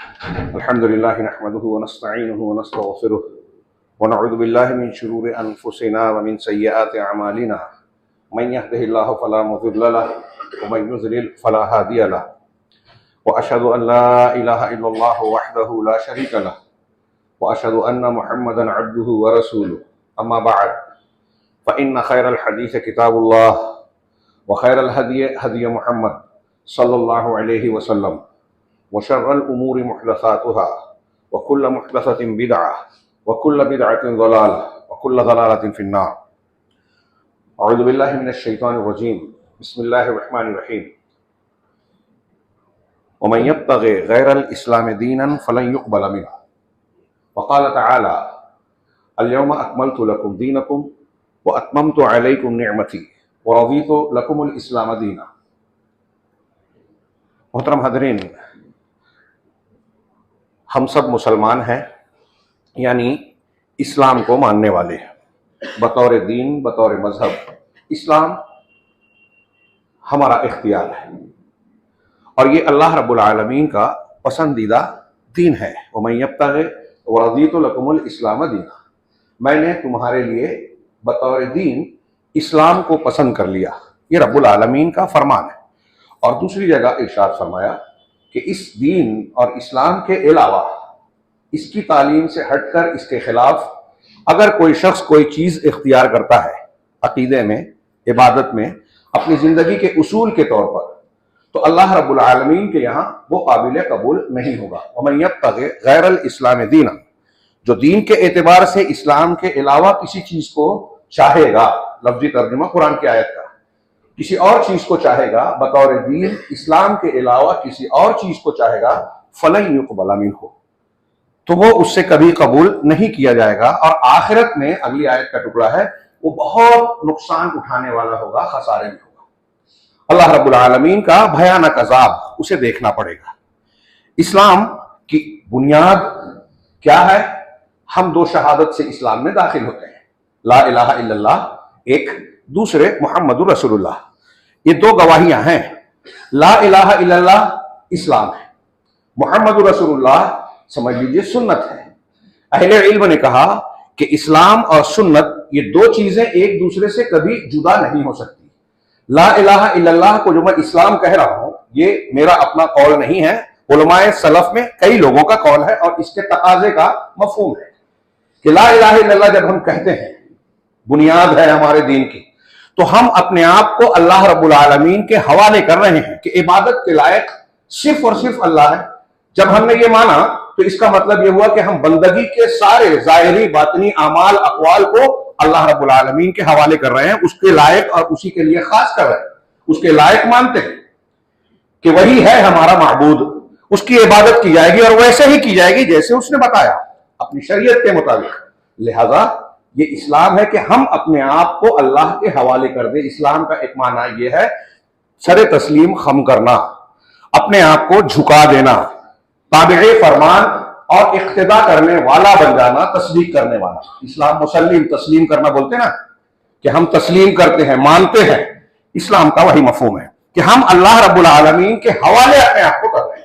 الحمد لله نحمده ونستعينه ونستغفره ونعوذ بالله من شرور أنفسنا ومن سيئات أعمالنا من يهده الله فلا مضل له ومن يضلل فلا هادي له وأشهد أن لا إله إلا الله وحده لا شريك له وأشهد أن محمدا عبده ورسوله أما بعد فإن خير الحديث كتاب الله وخير الهدي هدي محمد صلى الله عليه وسلم وشر الأمور محدثاتها وكل محدثة بدعة وكل بدعة ضلالة وكل ضلالة في النار. أعوذ بالله من الشيطان الرجيم. بسم الله الرحمن الرحيم. ومن يبتغي غير الإسلام دينا فلن يقبل منه وقال تعالى اليوم أكملت لكم دينكم وأتممت عليكم نعمتي ورضيت لكم الإسلام دينا. محترم حاضرین، ہم سب مسلمان ہیں، یعنی اسلام کو ماننے والے ہیں بطور دین، بطور مذہب. اسلام ہمارا اختیار ہے اور یہ اللہ رب العالمین کا پسندیدہ دین ہے. وَمَن يَبْتَغِ وَرَضِيتُ لَكُمُ الْإِسْلَامَ دِينًا، میں نے تمہارے لیے بطور دین اسلام کو پسند کر لیا. یہ رب العالمین کا فرمان ہے. اور دوسری جگہ ارشاد فرمایا کہ اس دین اور اسلام کے علاوہ اس کی تعلیم سے ہٹ کر اس کے خلاف اگر کوئی شخص کوئی چیز اختیار کرتا ہے عقیدے میں، عبادت میں، اپنی زندگی کے اصول کے طور پر، تو اللہ رب العالمین کے یہاں وہ قابل قبول نہیں ہوگا. وَمَن يَبْتَغِ غَيْرَ الْإِسْلَامِ دِينًا، جو دین کے اعتبار سے اسلام کے علاوہ کسی چیز کو چاہے گا، لفظی ترجمہ قرآن کی آیت کا، کسی اور چیز کو چاہے گا بطور دین، اسلام کے علاوہ کسی اور چیز کو چاہے گا، فَلَن يُقْبَلَ مِنْهُ، تو وہ اس سے کبھی قبول نہیں کیا جائے گا. اور آخرت میں اگلی آیت کا ٹکڑا ہے، وہ بہت نقصان اٹھانے والا ہوگا، خسارے میں ہوگا. اللہ رب العالمین کا بھیانک عذاب اسے دیکھنا پڑے گا. اسلام کی بنیاد کیا ہے؟ ہم دو شہادت سے اسلام میں داخل ہوتے ہیں، لا الہ الا اللہ ایک، دوسرے محمد رسول اللہ. یہ دو گواہیاں ہیں. لا الہ الا اللہ اسلام ہے، محمد رسول اللہ سمجھ لیجیے سنت ہے. اہل علم نے کہا کہ اسلام اور سنت یہ دو چیزیں ایک دوسرے سے کبھی جدا نہیں ہو سکتی. لا الہ الا اللہ کو جو میں اسلام کہہ رہا ہوں، یہ میرا اپنا قول نہیں ہے، علماء سلف میں کئی لوگوں کا قول ہے اور اس کے تقاضے کا مفہوم ہے کہ لا الہ الا اللہ جب ہم کہتے ہیں، بنیاد ہے ہمارے دین کی، تو ہم اپنے آپ کو اللہ رب العالمین کے حوالے کر رہے ہیں کہ عبادت کے لائق صرف اور صرف اللہ ہے. جب ہم نے یہ مانا تو اس کا مطلب یہ ہوا کہ ہم بندگی کے سارے ظاہری باطنی اعمال اقوال کو اللہ رب العالمین کے حوالے کر رہے ہیں، اس کے لائق اور اسی کے لیے خاص کر رہے ہیں، اس کے لائق مانتے ہیں کہ وہی ہے ہمارا معبود، اس کی عبادت کی جائے گی اور ویسے ہی کی جائے گی جیسے اس نے بتایا اپنی شریعت کے مطابق. لہذا یہ اسلام ہے کہ ہم اپنے آپ کو اللہ کے حوالے کر دیں. اسلام کا ایک معنی یہ ہے سر تسلیم خم کرنا، اپنے آپ کو جھکا دینا، تابع فرمان اور اقتداء کرنے والا بن جانا، تصدیق کرنے والا. اسلام مسلم، تسلیم کرنا بولتے نا، کہ ہم تسلیم کرتے ہیں، مانتے ہیں. اسلام کا وہی مفہوم ہے کہ ہم اللہ رب العالمین کے حوالے اپنے آپ کو کر رہے ہیں.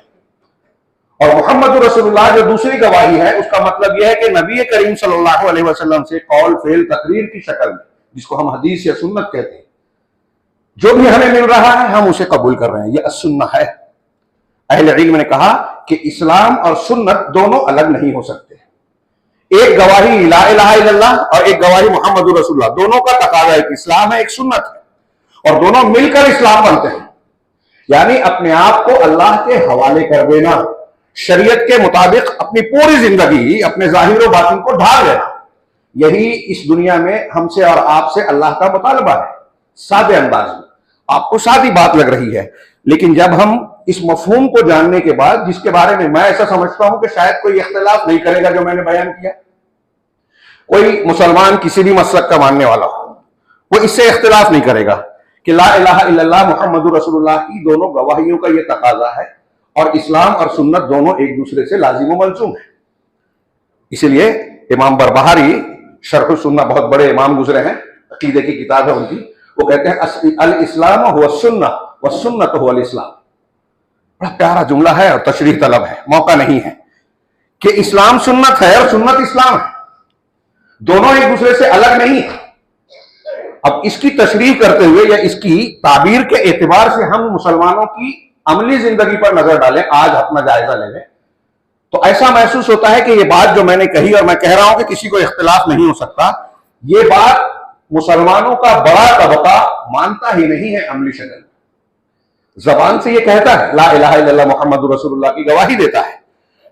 اور محمد رسول اللہ جو دوسری گواہی ہے، اس کا مطلب یہ ہے کہ نبی کریم صلی اللہ علیہ وسلم سے قول، فعل، تقریر کی شکل میں، جس کو ہم حدیث یا سنت کہتے ہیں، جو بھی ہمیں مل رہا ہے ہم اسے قبول کر رہے ہیں. یہ السنہ ہے. اہل علم نے کہا کہ اسلام اور سنت دونوں الگ نہیں ہو سکتے. ایک گواہی لا الہ الا اللہ اور ایک گواہی محمد رسول اللہ، دونوں کا تقاضا ایک اسلام ہے، ایک سنت ہے، اور دونوں مل کر اسلام بنتے ہیں. یعنی اپنے آپ کو اللہ کے حوالے کر دینا، شریعت کے مطابق اپنی پوری زندگی، اپنے ظاہر و باطن کو ڈھال لینا. یہی اس دنیا میں ہم سے اور آپ سے اللہ کا مطالبہ ہے. سادے انداز میں آپ کو سادی بات لگ رہی ہے، لیکن جب ہم اس مفہوم کو جاننے کے بعد، جس کے بارے میں میں ایسا سمجھتا ہوں کہ شاید کوئی اختلاف نہیں کرے گا جو میں نے بیان کیا، کوئی مسلمان کسی بھی مسلک کا ماننے والا ہو، وہ اس سے اختلاف نہیں کرے گا کہ لا الہ الا اللہ محمد رسول اللہ کی دونوں گواہیوں کا یہ تقاضا ہے، اور اسلام اور سنت دونوں ایک دوسرے سے لازم و ملزوم ہیں. اسی لیے امام بربہاری شرح السنہ، بہت بڑے امام گزرے ہیں، عقیدے کی کتاب ہے ان کی، وہ کہتے ہیں الاسلام هو السنہ والسنۃ هو الاسلام. بڑا پیارا جملہ ہے اور تشریح طلب ہے، موقع نہیں ہے کہ اسلام سنت ہے اور سنت اسلام ہے، دونوں ایک دوسرے سے الگ نہیں ہے۔ اب اس کی تشریح کرتے ہوئے یا اس کی تعبیر کے اعتبار سے ہم مسلمانوں کی عملی زندگی پر نظر ڈالیں، آج اپنا جائزہ لے لیں، تو ایسا محسوس ہوتا ہے کہ یہ بات جو میں نے کہی اور میں کہہ رہا ہوں کہ کسی کو اختلاف نہیں ہو سکتا، یہ بات مسلمانوں کا بڑا طبقہ مانتا ہی نہیں ہے عملی شکل میں۔ زبان سے یہ کہتا ہے لا الہ الا اللہ محمد رسول اللہ کی گواہی دیتا ہے،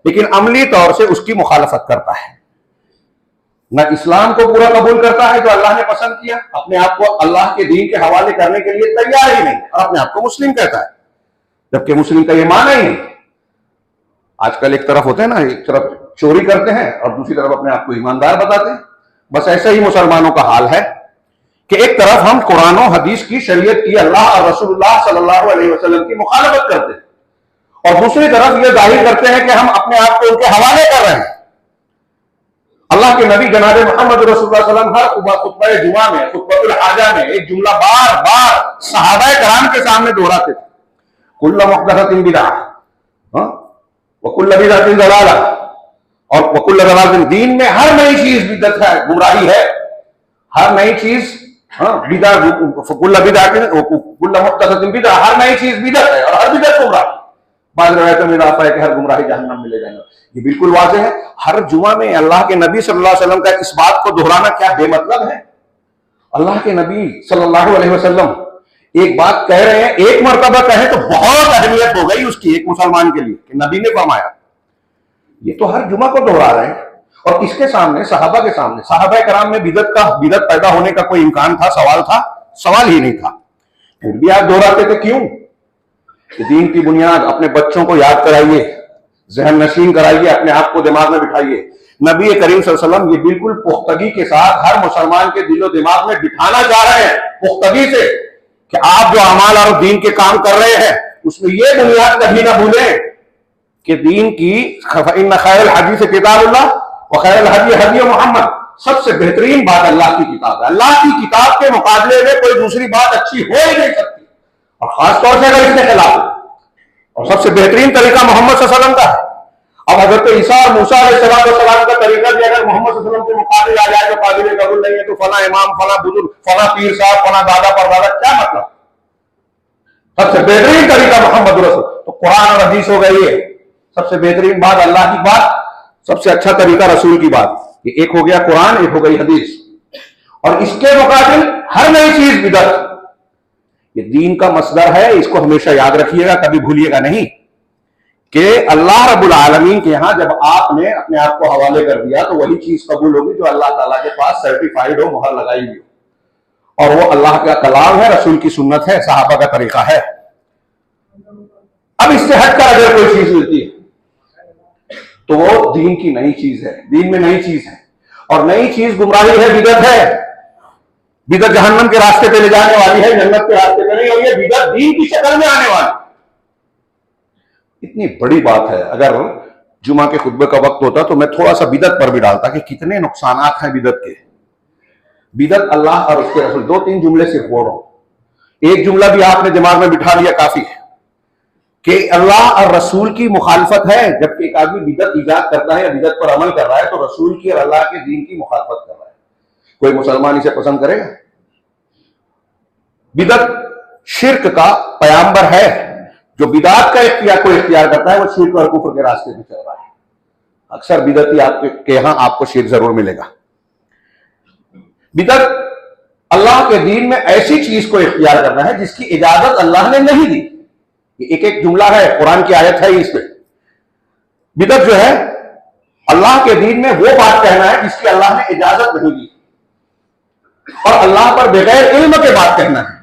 لیکن عملی طور سے اس کی مخالفت کرتا ہے، نہ اسلام کو پورا قبول کرتا ہے جو اللہ نے پسند کیا، اپنے آپ کو اللہ کے دین کے حوالے کرنے کے لیے تیار ہی نہیں، اور اپنے آپ کو مسلم کہتا ہے، جبکہ مسلم کا یہ معنی ہی نہیں۔ آج کل ایک طرف ہوتے ہیں نا، ایک طرف چوری کرتے ہیں اور دوسری طرف اپنے آپ کو ایماندار بتاتے ہیں، بس ایسا ہی مسلمانوں کا حال ہے کہ ایک طرف ہم قرآن و حدیث کی، شریعت کی، اللہ اور رسول اللہ صلی اللہ علیہ وسلم کی مخالفت کرتے ہیں، اور دوسری طرف یہ ظاہر کرتے ہیں کہ ہم اپنے آپ کو ان کے حوالے کر رہے ہیں۔ اللہ کے نبی جناب محمد رسول اللہ صلی اللہ علیہ وسلم ہر خطبہ جمعہ میں، خطبۃ الحاجہ میں ایک جملہ بار بار صحابہ کرام کے سامنے دہراتے تھے، کل محدثۃ بدعہ وکل بدعۃ ضلالہ، اور وکل ضلالۃ، دین میں ہر نئی چیز بدعت ہے، گمراہی ہے، ہر نئی چیز بدعت، کل بدعۃ وکل محدثۃ بدعہ، ہر نئی چیز بدعت ہے اور ہر بدعت گمراہی۔ بعض روایتوں میں آتا ہے کہ ہر گمراہی جہنم میں لے جائے گا۔ یہ بالکل واضح ہے، ہر جمعہ میں اللہ کے نبی صلی اللہ علیہ وسلم کا اس بات کو دہرانا کیا بے مطلب ہے؟ اللہ کے نبی صلی اللہ علیہ وسلم ایک بات کہہ رہے ہیں، ایک مرتبہ کہیں تو بہت اہمیت ہو گئی اس کی ایک مسلمان کے لیے کہ نبی نے فرمایا، یہ تو ہر جمعہ کو دہرا رہے ہیں، اور اس کے سامنے، صحابہ کے سامنے، صحابہ کرام میں بدعت پیدا ہونے کا کوئی امکان تھا؟ سوال ہی نہیں تھا، پھر بھی آپ دہراتے تھے، کیوں؟ کہ دین کی بنیاد اپنے بچوں کو یاد کرائیے، ذہن نشین کرائیے، اپنے آپ کو دماغ میں بٹھائیے۔ نبی کریم صلی اللہ علیہ وسلم یہ بالکل پختگی کے ساتھ ہر مسلمان کے دل و دماغ میں بٹھانا چاہ رہے ہیں، پختگی سے، کہ آپ جو اعمال اور دین کے کام کر رہے ہیں اس میں یہ بنیاد کبھی نہ بھولیں کہ دین کی فإن خیر الحدیث کتاب اللہ وخیر الہدی ہدی محمد، سب سے بہترین بات اللہ کی کتاب ہے، اللہ کی کتاب کے مقابلے میں کوئی دوسری بات اچھی ہو ہی نہیں سکتی، اور خاص طور سے اگر اس کے خلاف ہے، اور سب سے بہترین طریقہ محمد صلی اللہ علیہ وسلم کا ہے۔ اب حضرت عیسیٰ اور موسیٰ علیہ السلام کا طریقہ بھی اگر محمد صلی اللہ علیہ وسلم کے مقابل آ جائے تو قابل قبول نہیں ہے، تو فلاں امام، فلاں بزرگ، فلاں پیر صاحب، فلاں دادا پردادا، کیا مطلب؟ سب سے بہترین طریقہ محمد رسول، تو قرآن اور حدیث ہو گئی ہے، سب سے بہترین بات اللہ کی بات، سب سے اچھا طریقہ رسول کی بات، یہ ایک ہو گیا قرآن، ایک ہو گئی حدیث، اور اس کے مقابل ہر نئی چیز بدعت۔ یہ دین کا مصدر ہے، اس کو ہمیشہ یاد رکھیے گا، کبھی بھولیے گا نہیں کہ اللہ رب العالمین کے ہاں جب آپ نے اپنے آپ کو حوالے کر دیا تو وہی چیز قبول ہوگی جو اللہ تعالیٰ کے پاس سرٹیفائیڈ ہو، مہر لگائی ہوئی ہو، اور وہ اللہ کا کلام ہے، رسول کی سنت ہے، صحابہ کا طریقہ ہے۔ اب اس سے ہٹ کر اگر کوئی چیز ملتی ہے تو وہ دین کی نئی چیز ہے، دین میں نئی چیز ہے، اور نئی چیز گمراہی ہے، بدعت ہے، بدعت جہنم کے راستے پہ لے جانے والی ہے، جنت کے راستے پہ نہیں، اور یہ بدعت دین کی شکل میں آنے والی۔ اتنی بڑی بات ہے، اگر جمعہ کے خطبے کا وقت ہوتا تو میں تھوڑا سا بدعت پر بھی ڈالتا کہ کتنے نقصانات ہیں بدعت کے۔ بدعت اللہ اور اس کے رسول، دو تین جملے سے بول رہا ہوں، ایک جملہ بھی آپ نے دماغ میں بٹھا لیا کافی ہے کہ اللہ اور رسول کی مخالفت ہے، جبکہ ایک آدمی بدعت ایجاد کرتا ہے یا بدعت پر عمل کر رہا ہے تو رسول کی اور اللہ کے دین کی مخالفت کر رہا ہے۔ کوئی مسلمان اسے پسند کرے گا؟ بدعت شرک کا پیامبر ہے، جو بدعت کا اختیار کرتا ہے وہ شرک اور کفر کے راستے پہ چل رہا ہے۔ اکثر بدعتی آپ کے یہاں آپ کو شرک ضرور ملے گا۔ بدعت اللہ کے دین میں ایسی چیز کو اختیار کرنا ہے جس کی اجازت اللہ نے نہیں دی، یہ ایک ایک جملہ ہے، قرآن کی آیت ہے اس پہ۔ بدعت جو ہے اللہ کے دین میں وہ بات کہنا ہے جس کی اللہ نے اجازت نہیں دی، اور اللہ پر بغیر علم کے بات کہنا ہے۔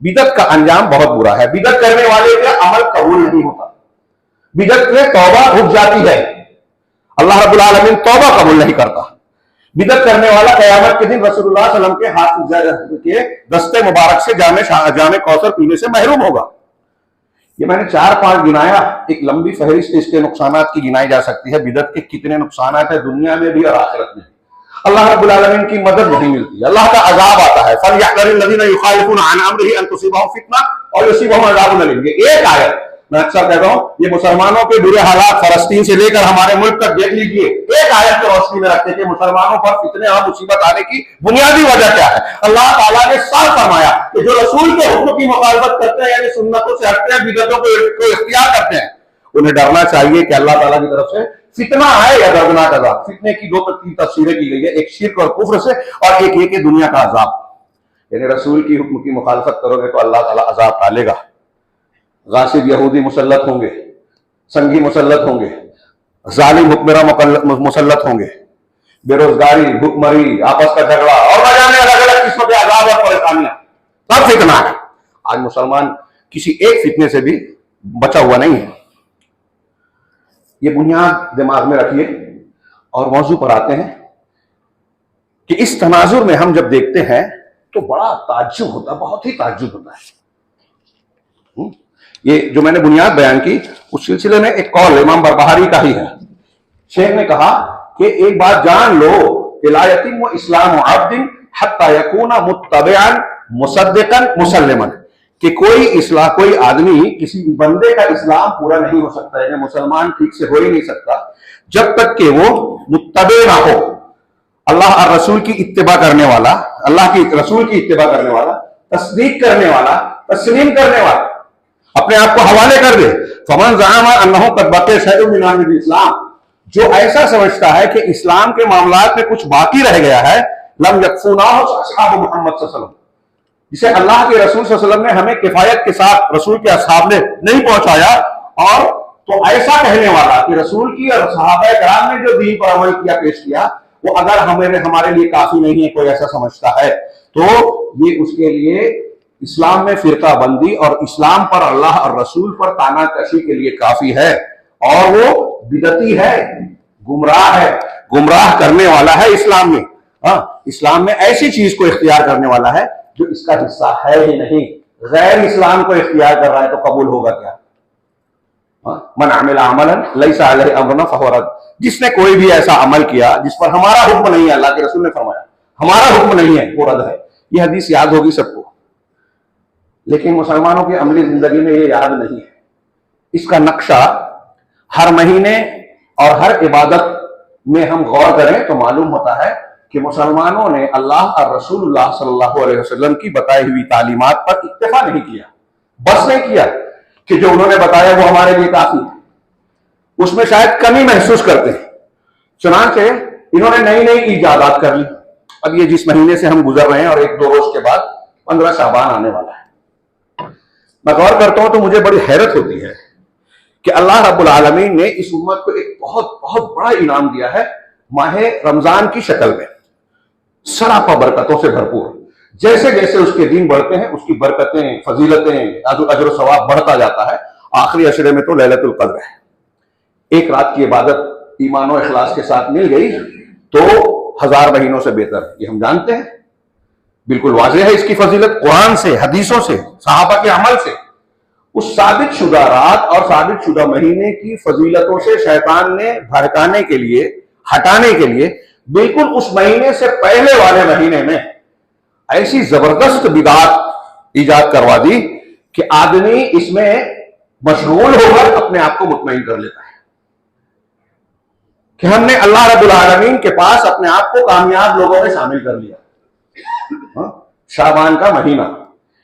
بدعت کا انجام بہت برا ہے، بدعت کرنے والے کا عمل قبول نہیں ہوتا، بدعت میں توبہ رک جاتی ہے، اللہ رب العالمین توبہ قبول نہیں کرتا۔ بدعت کرنے والا قیامت کے دن رسول اللہ صلی اللہ علیہ وسلم کے ہاتھ کے دستے مبارک سے جام کوثر پینے سے محروم ہوگا۔ یہ میں نے 4-5 گنایا، ایک لمبی فہرست اس کے نقصانات کی گنائی جا سکتی ہے۔ بدعت کے کتنے نقصانات ہیں دنیا میں بھی اور آخرت میں بھی۔ اللہ رب العالمین کی مدد نہیں ملتی، اللہ کا عذاب آتا ہے۔ فَلْيَحْذَرِ الَّذِينَ يُخَالِفُونَ عَنْ أَمْرِهِ أَن تُصِيبَهُمْ فِتْنَةٌ أَوْ يُصِيبَهُمْ عَذَابٌ أَلِيمٌ۔ یہ ایک آیت میں اکثر کہتا ہوں یہ مسلمانوں کے برے حالات فلسطین سے لے کر ہمارے ملک تک دیکھ لیجئے، ایک آیت کی روشنی میں رکھتے کہ مسلمانوں پر فتنے اور مصیبت آنے کی بنیادی وجہ کیا ہے۔ اللہ تعالیٰ نے صاف فرمایا کہ جو رسول کے حکم کی مخالفت کرتے ہیں، یعنی سنتوں سے ہٹتے ہیں، بدعتوں کو اختیار کرتے ہیں، انہیں ڈرنا چاہیے کہ اللہ تعالیٰ کی طرف سے فتنہ آئے یا دردناک عذاب۔ فتنے کی دو تین تفسیریں کی گئی ہے، ایک شرک اور کفر سے، اور ایک یہ کہ دنیا کا عذاب، یعنی رسول کی حکم کی مخالفت کرو گے تو اللہ تعالیٰ عذاب ڈالے گا۔ غاصب یہودی مسلط ہوں گے، سنگی مسلط ہوں گے، ظالم حکمراں مسلط ہوں گے، بے روزگاری، بھوک مری، آپس کا جھگڑا اور نہ جانے الگ الگ قسم کے عذاب اور پریشانیاں، سب فتنہ ہے۔ آج مسلمان کسی ایک فتنے سے بھی بچا ہوا نہیں ہے۔ یہ بنیاد دماغ میں رکھیے اور موضوع پر آتے ہیں کہ اس تناظر میں ہم جب دیکھتے ہیں تو بڑا تعجب ہوتا ہے، بہت ہی تعجب ہوتا ہے۔ یہ جو میں نے بنیاد بیان کی اس سلسلے میں ایک قول امام بربہاری کا ہی ہے۔ شیخ نے کہا کہ ایک بات جان لو کہ لا یتم اسلام عبد حتی یکون متبعا مصدقا مسلما، کہ کوئی آدمی کسی بندے کا اسلام پورا نہیں ہو سکتا، یعنی مسلمان ٹھیک سے ہو ہی نہیں سکتا جب تک کہ وہ متبع نہ ہو، اللہ اور رسول کی اتباع کرنے والا، اللہ کی رسول کی اتباع کرنے والا، تصدیق کرنے والا، تسلیم کرنے والا، اپنے آپ کو حوالے کر دے۔ فمن زعم انہ قد بقی شیء من امر الاسلام، جو ایسا سمجھتا ہے کہ اسلام کے معاملات میں کچھ باقی رہ گیا ہے، لم یکفوناہ اصحاب محمد صلی اللہ علیہ وسلم، جسے اللہ کے رسول صلی اللہ علیہ وسلم نے ہمیں کفایت کے ساتھ رسول کے اصحاب نے نہیں پہنچایا، اور تو ایسا کہنے والا کہ رسول کی اور صحابہ کرام نے جو دین پر عمل کیا، پیش کیا، وہ اگر ہمارے لیے کافی نہیں ہے، کوئی ایسا سمجھتا ہے تو یہ اس کے لیے اسلام میں فرقہ بندی اور اسلام پر، اللہ اور رسول پر تانا کشی کے لیے کافی ہے، اور وہ بدعتی ہے، گمراہ ہے، گمراہ کرنے والا ہے اسلام میں۔ اسلام میں ایسی چیز کو اختیار کرنے والا ہے جو اس کا حصہ ہے ہی نہیں، غیر اسلام کو اختیار کر رہا ہے تو قبول ہوگا کیا؟ من عمل عملا لیس علیہ امرنا فہو رد، جس نے کوئی بھی ایسا عمل کیا جس پر ہمارا حکم نہیں ہے، اللہ کے رسول نے فرمایا ہمارا حکم نہیں ہے، وہ رد ہے۔ یہ حدیث یاد ہوگی سب کو، لیکن مسلمانوں کی عملی زندگی میں یہ یاد نہیں ہے۔ اس کا نقشہ ہر مہینے اور ہر عبادت میں ہم غور کریں تو معلوم ہوتا ہے کہ مسلمانوں نے اللہ اور رسول اللہ صلی اللہ علیہ وسلم کی بتائی ہوئی تعلیمات پر اکتفا نہیں کیا، بس نہیں کیا کہ جو انہوں نے بتایا وہ ہمارے لیے کافی ہے، اس میں شاید کمی محسوس کرتے ہیں، چنانچہ انہوں نے نئی نئی ایجادات کر لی۔ اب یہ جس مہینے سے ہم گزر رہے ہیں اور ایک دو روز کے بعد 15 شعبان آنے والا ہے، میں غور کرتا ہوں تو مجھے بڑی حیرت ہوتی ہے کہ اللہ رب العالمین نے اس امت کو ایک بہت بہت بڑا انعام دیا ہے ماہ رمضان کی شکل میں، سراپا برکتوں سے بھرپور۔ جیسے جیسے اس کے دن بڑھتے ہیں اس کی برکتیں، فضیلتیں، اجر و ثواب بڑھتا جاتا ہے۔ آخری عشرے میں تو لیلۃ القدر ہے، ایک رات کی عبادت ایمان و اخلاص کے ساتھ مل گئی تو 1000 مہینوں سے بہتر ہے، یہ ہم جانتے ہیں، بالکل واضح ہے اس کی فضیلت قرآن سے، حدیثوں سے، صحابہ کے عمل سے۔ اس ثابت شدہ رات اور ثابت شدہ مہینے کی فضیلتوں سے شیطان نے بھڑکانے کے لیے، ہٹانے کے لیے بالکل اس مہینے سے پہلے والے مہینے میں ایسی زبردست بدعت ایجاد کروا دی کہ آدمی اس میں مشغول ہو کر اپنے آپ کو مطمئن کر لیتا ہے کہ ہم نے اللہ رب العالمین کے پاس اپنے آپ کو کامیاب لوگوں میں شامل کر لیا۔ شعبان کا مہینہ،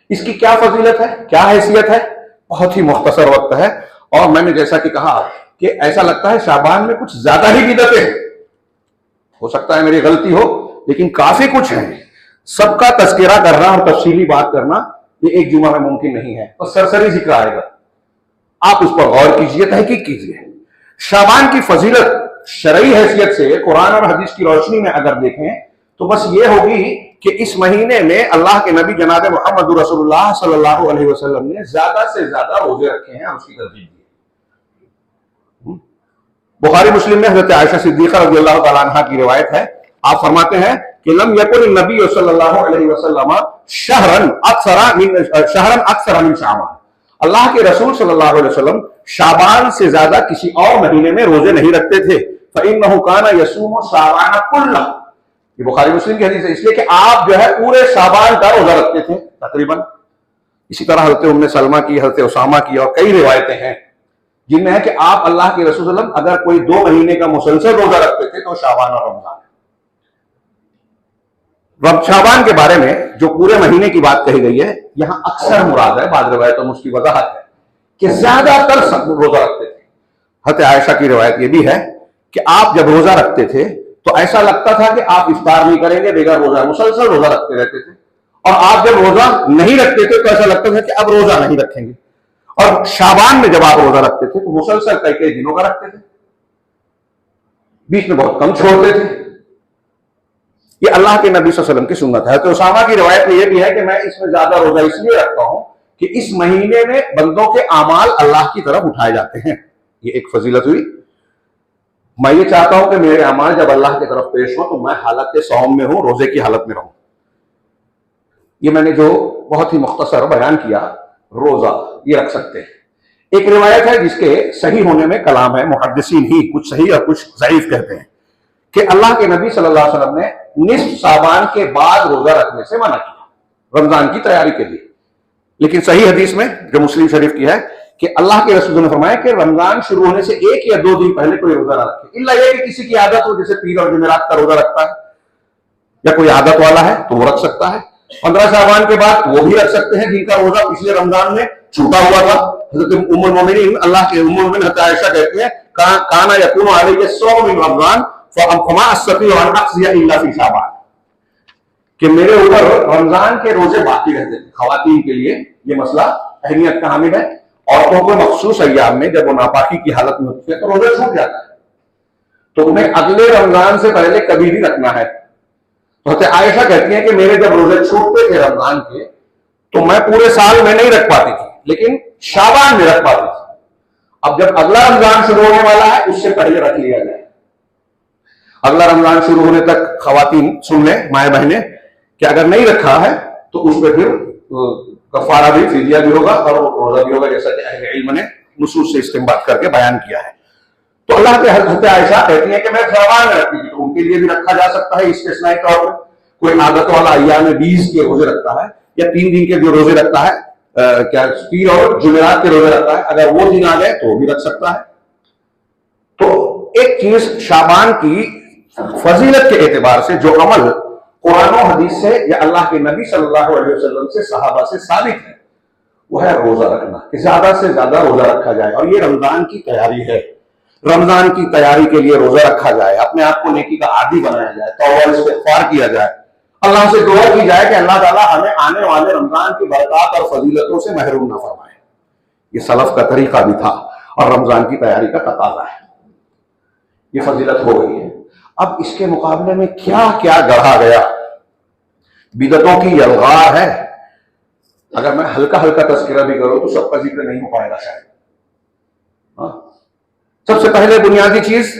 اس کی کیا فضیلت ہے، کیا حیثیت ہے؟ بہت ہی مختصر وقت ہے، اور میں نے جیسا کہ کہا کہ ایسا لگتا ہے شعبان میں کچھ زیادہ ہی بدعتیں ہیں، ہو سکتا ہے میری غلطی ہو لیکن کافی کچھ ہیں۔ سب کا تذکرہ کرنا اور تفصیلی بات کرنا یہ ایک جمعہ میں ممکن نہیں ہے، تو سرسری ذکر آئے گا، آپ اس پر غور کیجئے، تحقیق کیجئے۔ شعبان کی فضیلت شرعی حیثیت سے قرآن اور حدیث کی روشنی میں اگر دیکھیں تو بس یہ ہوگی کہ اس مہینے میں اللہ کے نبی جناب محمد رسول اللہ صلی اللہ علیہ وسلم نے زیادہ سے زیادہ روزے رکھے ہیں اور اس کی ترتیب دی۔ بخاری مسلم میں حضرت عائشہ صدیقہ رضی اللہ تعالیٰ عنہ کی روایت ہے، آپ فرماتے ہیں کہ لم یکن النبی صلی اللہ علیہ وسلم شہرن اکثر من شعبان، اللہ کے رسول صلی اللہ علیہ وسلم شعبان سے زیادہ کسی اور مہینے میں روزے نہیں رکھتے تھے۔ فإنہ کان یصوم شعبان کلہ، یہ بخاری مسلم کی حدیث ہے، اس لیے کہ آپ جو ہے پورے شعبان کا روزہ رکھتے تھے تقریباً۔ اسی طرح حضرت ام سلمہ کی، حضرت اسامہ کی اور کئی روایتیں ہیں جن میں ہے کہ آپ اللہ کے رسول صلی اللہ علیہ وسلم اگر کوئی 2 مہینے کا مسلسل روزہ رکھتے تھے تو شعبان اور رمضان۔ شعبان کے بارے میں جو پورے مہینے کی بات کہی گئی ہے یہاں اکثر مراد ہے، بعض روایتوں میں اس کی وضاحت ہے کہ زیادہ تر سب روزہ رکھتے تھے۔ حضرت عائشہ کی روایت یہ بھی ہے کہ آپ جب روزہ رکھتے تھے تو ایسا لگتا تھا کہ آپ افطار نہیں کریں گے بغیر روزہ، مسلسل روزہ رکھتے رہتے تھے، اور آپ جب روزہ نہیں رکھتے تھے تو ایسا لگتا تھا کہ اب روزہ نہیں رکھیں گے۔ اور شعبان میں جب آپ روزہ رکھتے تھے تو مسلسل کئی دنوں کا رکھتے تھے، بیچ میں بہت کم چھوڑتے تھے۔ یہ اللہ کے نبی صلی اللہ علیہ وسلم کی سنت ہے۔ تو اسامہ کی روایت میں یہ بھی ہے کہ میں اس میں زیادہ روزہ اس لیے رکھتا ہوں کہ اس مہینے میں بندوں کے اعمال اللہ کی طرف اٹھائے جاتے ہیں، یہ ایک فضیلت ہوئی۔ میں یہ چاہتا ہوں کہ میرے اعمال جب اللہ کی طرف پیش ہوں تو میں حالت صوم میں ہوں، روزے کی حالت میں رہوں۔ یہ میں نے جو بہت ہی مختصر بیان کیا، روزہ یہ رکھ سکتے ہیں۔ ایک روایت ہے جس کے صحیح ہونے میں کلام ہے، محدثین ہی کچھ صحیح اور کچھ ضعیف کہتے ہیں، کہ اللہ کے نبی صلی اللہ علیہ وسلم نے نصف شعبان کے بعد روزہ رکھنے سے منع کیا رمضان کی تیاری کے لیے۔ لیکن صحیح حدیث میں جو مسلم شریف کی ہے کہ اللہ کے رسول نے فرمایا کہ رمضان شروع ہونے سے 1 یا 2 دن پہلے کوئی روزہ نہ رکھے، الا یہ کہ کسی کی عادت ہو، جیسے پیر اور جمعرات کا روزہ رکھتا ہے یا کوئی عادت والا ہے تو وہ رکھ سکتا ہے۔ 15 شعبان کے بعد وہ بھی رکھ سکتے ہیں جن کا روزہ پچھلے رمضان میں چھوٹا ہوا تھا۔ حضرت ام المومنین، اللہ کے ام المومنین حضرت عائشہ کہتی ہیں کانا یکون علیہ الصوم من رمضان فما استطيع ان اقضي الا في شعبان، کہ میرے اوپر رمضان کے روزے باقی رہتے تھے۔ خواتین کے لیے یہ مسئلہ اہمیت کا حامل ہے، عورتوں کو مخصوص ایام میں جب وہ ناپاکی کی حالت میں ہوتی ہے تو روزہ چھوٹ جاتا ہے، تو انہیں اگلے رمضان سے پہلے کبھی نہیں رکھنا ہے۔ تو حضرت عائشہ کہتی ہیں کہ میرے جب روزے چھوٹتے تھے رمضان کے تو میں پورے سال میں نہیں رکھ پاتی تھی، لیکن شعبان میں رکھ پاتی تھی۔ اب جب اگلا رمضان شروع ہونے والا ہے اس سے پہلے رکھ لیا جائے۔ اگلا رمضان شروع ہونے تک خواتین سن لیں، مائیں بہنیں، کہ اگر نہیں رکھا ہے تو اس پہ پھر کفارہ بھی، فدیہ بھی ہوگا اور روزہ بھی ہوگا، جیسا کہ اہل علم نے نصوص سے استنباط کر کے بیان کیا ہے۔ تو اللہ کے حضرت عائشہ کہتی ہیں کہ میں شعبان میں رکھتی تھی، تو ان کے لیے بھی رکھا جا سکتا ہے استثنائی طور پر۔ کوئی عادت والا ایام 20 کے روزے رکھتا ہے یا 3 دن کے جو روزے رکھتا ہے، کیا پیر اور جمعرات کے روزے رکھتا ہے، اگر وہ دن آ گئے تو وہ بھی رکھ سکتا ہے۔ تو ایک چیز شعبان کی فضیلت کے اعتبار سے جو عمل قرآن و حدیث سے یا اللہ کے نبی صلی اللہ علیہ وسلم سے، صحابہ سے ثابت ہے، وہ ہے روزہ رکھنا، کہ زیادہ سے زیادہ روزہ رکھا جائے۔ اور یہ رمضان کی تیاری ہے، رمضان کی تیاری کے لیے روزہ رکھا جائے، اپنے آپ کو نیکی کا عادی بنایا جائے، توبہ استغفار کیا جائے، اللہ سے دعا کی جائے کہ اللہ تعالیٰ ہمیں آنے والے رمضان کی برکات اور فضیلتوں سے محروم نہ فرمائے۔ یہ سلف کا طریقہ بھی تھا اور رمضان کی تیاری کا تقاضا ہے۔ یہ فضیلت ہو گئی ہے۔ اب اس کے مقابلے میں کیا کیا گڑھا گیا، بدعتوں کی یلغار ہے۔ اگر میں ہلکا ہلکا تذکرہ بھی کروں تو سب کا ذکر نہیں ہو پائے گا شاید۔ سب سے پہلے بنیادی چیز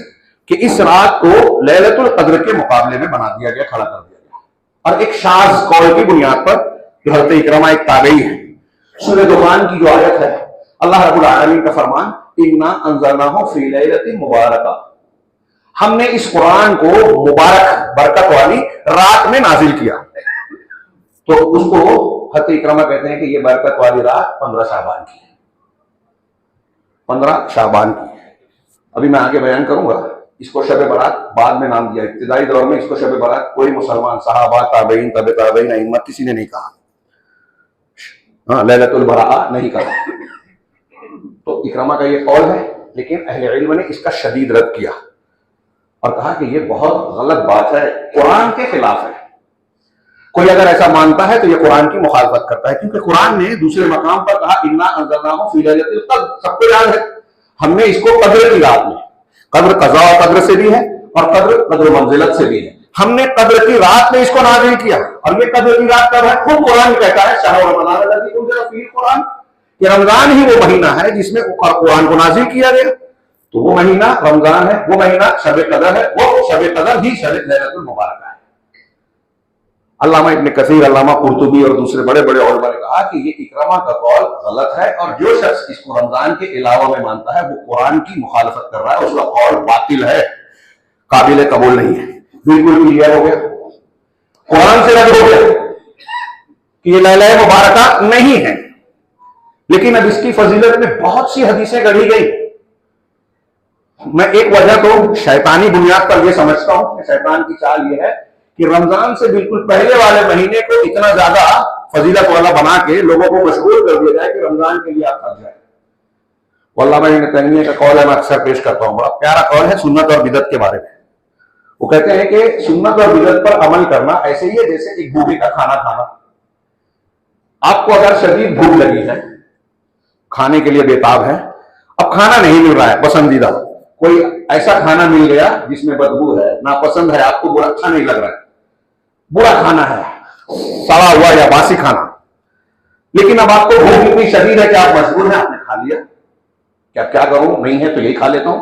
کہ اس رات کو لیلۃ القدر کے مقابلے میں بنا دیا گیا، کھڑا کر دیا گیا، اور ایک شاذ قول کی بنیاد پر جو حضرت اکرمہ ایک تابعی ہے، سورہ دخان کی جو آیت ہے، اللہ رب العالمین کا فرمان انا انزلناہ فی لیلۃ مبارکہ، ہم نے اس قرآن کو مبارک برکت والی رات میں نازل کیا۔ تو اس کو حضرت اکرمہ کہتے ہیں کہ یہ برکت والی رات 15 شعبان کی ہے، 15 شعبان کی ہے۔ ابھی میں آگے بیان کروں گا۔ اس کو شب برات بعد میں نام دیا، ابتدائی دور میں اس کو شب برات کوئی مسلمان، صحابہ، تابعین، تبع تابعین، ائمہ، کسی نے نہیں کہا، ہاں لیلۃ البراء نہیں کہا۔ تو اکرمہ کا یہ قول ہے، لیکن اہل علم نے اس کا شدید رد کیا اور کہا کہ یہ بہت غلط بات ہے، قرآن کے خلاف ہے۔ کوئی اگر ایسا مانتا ہے تو یہ قرآن کی مخالفت کرتا ہے، کیونکہ قرآن نے دوسرے مقام پر کہا انا انزلناہ فی لیلۃ القدر، سب کو یاد ہے، ہم نے اس کو قدر کی رات میں، قدر قضاء و قدر سے بھی ہے اور قدر منزلت سے بھی ہے، ہم نے قدر کی رات میں اس کو نازل کیا۔ اور یہ قدر کی رات کب ہے؟ خود قرآن کہتا ہے شہر رمضان الذی انزل فیہ القرآن، کہ رمضان ہی وہ مہینہ ہے جس میں قرآن کو نازل کیا گیا۔ تو وہ مہینہ رمضان ہے، وہ مہینہ شب قدر ہے، وہ شب قدر ہی شب لیلۃ المبارکہ ہے۔ علامہ ابن کثیر، علامہ قرطبی اور دوسرے بڑے بڑے علماء نے کہا کہ یہ اکرمہ کا قول غلط ہے، اور جو شخص اس کو رمضان کے علاوہ میں مانتا ہے وہ قرآن کی مخالفت کر رہا ہے، اس کا قول باطل ہے، قابل قبول نہیں ہے۔ بالکل کلیئر ہو گیا، قرآن سے رد ہو گیا کہ یہ لیلہ مبارکہ نہیں ہے۔ لیکن اب اس کی فضیلت میں بہت سی حدیثیں گڑھی گئی. میں ایک وجہ تو شیطانی بنیاد پر یہ سمجھتا ہوں کہ شیطان کی چال یہ ہے کہ رمضان سے بالکل پہلے والے مہینے کو اتنا زیادہ فضیلت والا بنا کے لوگوں کو مشغول کر دیا جائے کہ رمضان کے لیے آپ تھک جائیں. علامہ ابن تیمیہ کا قول ہے، میں اکثر پیش کرتا ہوں، بڑا پیارا قول ہے سنت اور بدعت کے بارے میں. وہ کہتے ہیں کہ سنت اور بدعت پر عمل کرنا ایسے ہی ہے جیسے ایک بھوکے کا کھانا کھانا. آپ کو اگر شدید بھوک لگی ہے، کھانے کے لیے بےتاب ہے، اب کھانا نہیں مل رہا ہے پسندیدہ، کوئی ایسا کھانا مل گیا جس میں بدبو ہے، ناپسند ہے، آپ کو برا اچھا نہیں لگ رہا ہے، برا کھانا ہے، سڑا ہوا یا باسی کھانا، لیکن اب آپ کو بھوک اتنی شدید ہے کہ آپ مجبور ہیں، آپ نے کھا لیا. کیا کروں، نہیں ہے تو یہی کھا لیتا ہوں.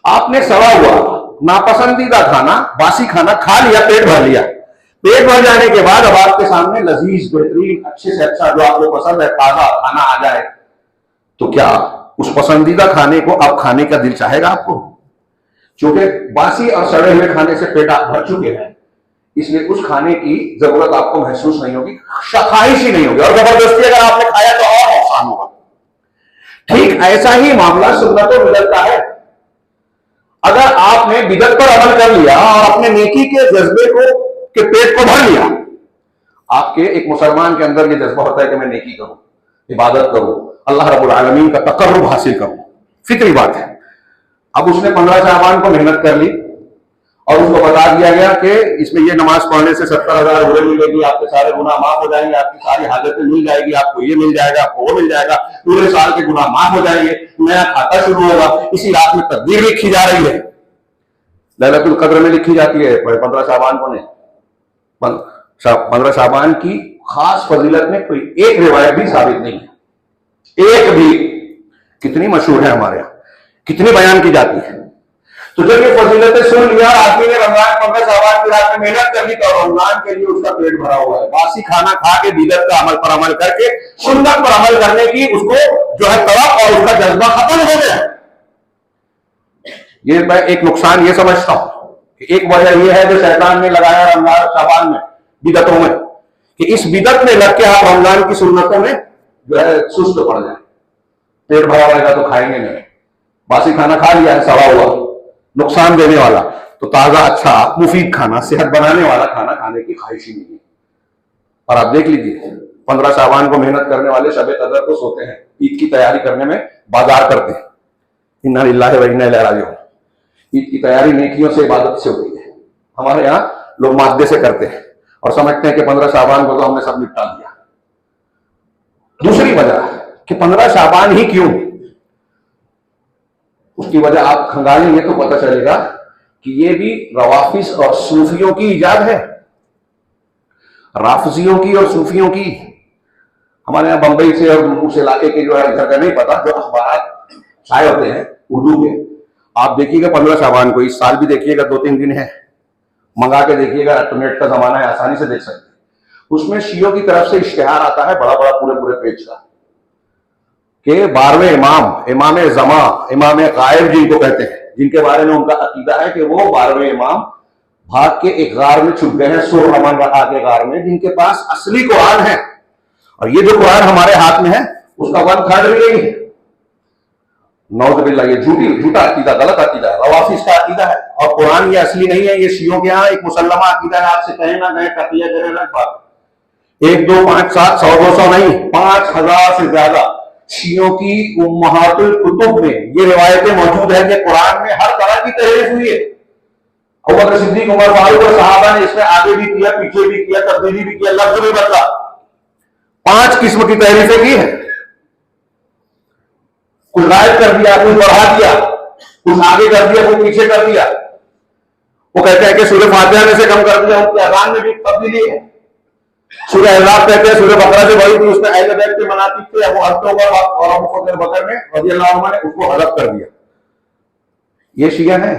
آپ نے سڑا ہوا ناپسندیدہ کھانا، باسی کھانا کھا لیا، پیٹ بھر لیا. پیٹ بھر جانے کے بعد اب آپ کے سامنے لذیذ، بہترین، اچھے سے اچھا جو آپ کو پسند ہے تازہ کھانا آ جائے تو کیا اس پسندیدہ کھانے کو اب کھانے کا دل چاہے گا آپ کو؟ چونکہ باسی اور سڑے ہوئے کھانے سے پیٹ آپ بھر چکے ہیں، اس لیے اس کھانے کی ضرورت آپ کو محسوس نہیں ہوگی، خواہش ہی نہیں ہوگی، اور زبردستی اگر آپ نے کھایا تو اور نقصان ہوگا. ٹھیک ایسا ہی معاملہ سنت و بدعت کا ہے. اگر آپ نے بدعت پر عمل کر لیا اور اپنے نیکی کے جذبے کو کے پیٹ کو بھر لیا، آپ کے ایک مسلمان کے اندر یہ جذبہ ہوتا ہے کہ میں نیکی کروں، عبادت کروں، اللہ رب العالمین کا تقرب حاصل کروں، فطری بات ہے. اب اس نے 15 شعبان کو محنت کر لی اور اس کو بتا دیا گیا کہ اس میں یہ نماز پڑھنے سے 70,000 اجر ملے گی، آپ کے سارے گناہ معاف ہو جائیں گے، آپ کی ساری حاجتیں مل جائے گی، آپ کو یہ مل جائے گا، آپ کو وہ مل جائے گا، پورے سال کے گناہ معاف ہو جائیں گے، نیا کھاتا شروع ہوگا. اسی رات میں تقدیر لکھی جا رہی ہے، لیلۃ القدر میں لکھی جاتی ہے، 15 شعبان کو نہیں. 15 شعبان کی خاص فضیلت میں کوئی ایک روایت بھی ثابت نہیں ہے، ایک بھی. کتنی مشہور ہے ہمارے یہاں، کتنی بیان کی جاتی ہے. تو جب یہ فضیلتیں سن لیا، آدمی نے رمضان 15 شعبان کی رات میں محنت کر لی تو رمضان کے لیے اس کا پیٹ بھرا ہوا ہے. باسی کھانا کھا کے بدعت کا عمل پر عمل کر کے سنت پر عمل کرنے کی اس کو جو ہے طلب اور اس کا جذبہ ختم ہو گیا. یہ میں ایک نقصان یہ سمجھتا ہوں کہ ایک وجہ یہ ہے جو شیطان نے لگایا رمضان شعبان میں بدعتوں میں، کہ اس بدعت میں لگ کے آپ رمضان کی سنتوں میں جو ہے سست پڑ جائیں. پیٹ بھرا رہے گا تو کھائیں گے نہیں، باسی کھانا کھا لیا ہے سڑا ہوا، نقصان دینے والا، تو تازہ اچھا مفید کھانا، صحت بنانے والا کھانا کھانے کی خواہش ہی نہیں ہے. اور آپ دیکھ لیجیے 15 شعبان کو محنت کرنے والے شب قدر کو سوتے ہیں، عید کی تیاری کرنے میں بازار کرتے ہیں. انا للہ و انا الیہ راجعون. عید کی تیاری نیکیوں سے، عبادت سے ہوتی ہے. ہمارے یہاں لوگ مادے سے کرتے ہیں اور سمجھتے ہیں کہ 15 شعبان کو تو ہم نے سب نپٹا دیا. دوسری وجہ کہ 15 شعبان ہی کیوں، اس کی وجہ آپ کھنگالیں گے تو پتہ چلے گا کہ یہ بھی روافظ اور صوفیوں کی ایجاد ہے. رافضیوں کی اور صوفیوں کی. ہمارے یہاں بمبئی سے اور اس علاقے کے جو ہے ادھر کا نہیں پتا، جو اخبارات شائع ہوتے ہیں اردو کے، آپ دیکھیے گا 15 شعبان کو، اس سال بھی دیکھیے گا 2-3 دن ہے، منگا کے دیکھیے گا، انٹرنیٹ کا زمانہ ہے، آسانی سے دیکھ سکتے ہیں. اس میں شیعوں کی طرف سے اشتہار آتا ہے بڑا بڑا پورے پیج کا کہ 12ویں امام، امام زمان، امام غائب جن کو کہتے ہیں، جن کے بارے میں ان کا عقیدہ ہے کہ وہ 12ویں امام بھاگ کے ایک غار میں چھپ گئے ہیں، سر رمن رہا کے غار میں، جن کے پاس اصلی قرآن ہے. اور یہ جو قرآن ہمارے ہاتھ میں ہے اس کا 1/3 بھی نہیں ہے. نعوذ باللہ، یہ جھوٹا عقیدہ، غلط عقیدہ ہے، روافظ کا عقیدہ ہے. اور قرآن یہ اصلی نہیں ہے، یہ شیعوں کے ہاں ایک مسلمہ عقیدہ ہے. آپ سے کہیں نہ کہیں تقیہ کریں الگ بات، 1 2 5 7 100 200 نہیں، 5000 سے زیادہ شیعوں کی امہات الکتب میں یہ روایتیں موجود ہیں کہ قرآن میں ہر طرح کی تحریف ہوئی ہے. ابوبکر صدیق، عمر فاروق اور صحابہ نے اس میں آگے بھی کیا، پیچھے بھی کیا، تبدیلی بھی کیا، لفظ بھی بدلا. 5 قسم کی تحریفیں کی ہیں. کچھ غائب کر دیا، کچھ بڑھا دیا، کچھ آگے کر دیا، کچھ پیچھے کر دیا. وہ کہتے ہیں کہ سورہ فاتحہ میں سے کم کر دیا، ان کی اذان میں بھی تبدیلی ہے. سورہ احزاب کہتے ہیں سورہ بقرہ سے بڑی تھی، اس میں اہل بیت کے مناقب تھے، ابو عمر اور ابو بکر نے رضی اللہ عنہ نے اس کو حذف کر دیا. یہ شیعہ ہیں.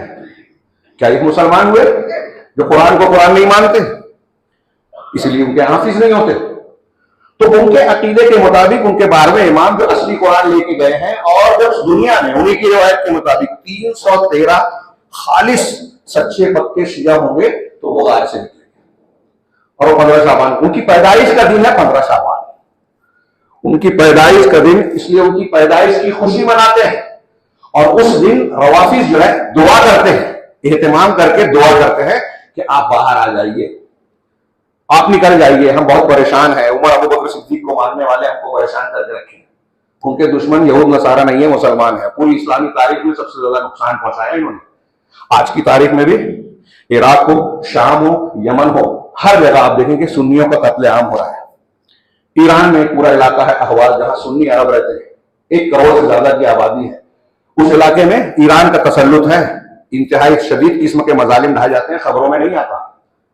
کیا یہ مسلمان ہوئے جو قرآن کو قرآن نہیں مانتے، اس لیے ان کے حافظ نہیں ہوتے؟ تو ان کے عقیدے کے مطابق ان کے 12ویں امام جو اصلی قرآن لے کے گئے ہیں، اور جب دنیا میں انہی کی روایت کے مطابق 313 خالص سچے پکے شیعہ ہوں گے تو وہ غار سے نکلیں گے. اور وہ 15 شعبان، ان کی پیدائش کا دن ہے 15 شعبان. ان کی پیدائش کا دن اس لیے ان کی پیدائش کی خوشی مناتے ہیں، اور اس دن روافض جو ہے دعا کرتے ہیں، اہتمام کر کے دعا کرتے ہیں کہ آپ باہر آ جائیے، آپ نکل جائیے، ہم بہت پریشان ہیں، عمر ابو بکر صدیق کو ماننے والے ہم کو پریشان کر کے رکھے ہیں، ان کے دشمن یہود نصارہ نہیں ہے، مسلمان ہیں، پوری اسلامی تاریخ میں سب سے زیادہ نقصان پہنچایا انہوں نے، آج کی تاریخ میں بھی عراق ہو، شام ہو، یمن ہو، ہر جگہ آپ دیکھیں کہ سنیوں کا قتل عام ہو رہا ہے۔ ایران میں ایک پورا علاقہ ہے احواز، جہاں سنی عرب رہتے ہیں، 1 کروڑ سے زیادہ کی آبادی ہے، اس علاقے میں ایران کا تسلط ہے، انتہائی شدید قسم کے مظالم ڈھائے جاتے ہیں، خبروں میں نہیں آتا،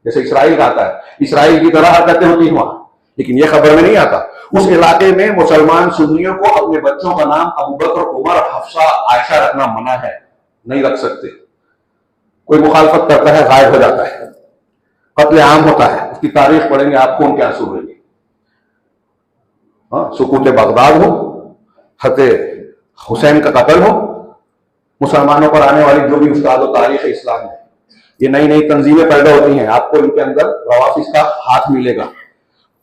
جیسے اسرائیل کا آتا ہے، اسرائیل کی طرح حرکتیں ہوتی ہیں وہاں، لیکن یہ خبر میں نہیں آتا۔ اس علاقے میں مسلمان سنیوں کو اپنے بچوں کا نام ابو بکر، عمر، حفصہ، عائشہ رکھنا منع ہے، نہیں رکھ سکتے، کوئی مخالفت کرتا ہے غائب ہو جاتا ہے، قتل عام ہوتا ہے، اس کی تاریخ پڑھیں گے آپ خون کے آنسو ہوئیں گے۔ سقوط بغداد ہو، حضرت حسین کا قتل ہو، مسلمانوں پر آنے والی جو بھی استاد و تاریخ اسلام ہے، یہ نئی نئی تنظیمیں پیدا ہوتی ہیں، آپ کو ان کے اندر روافض کا ہاتھ ملے گا۔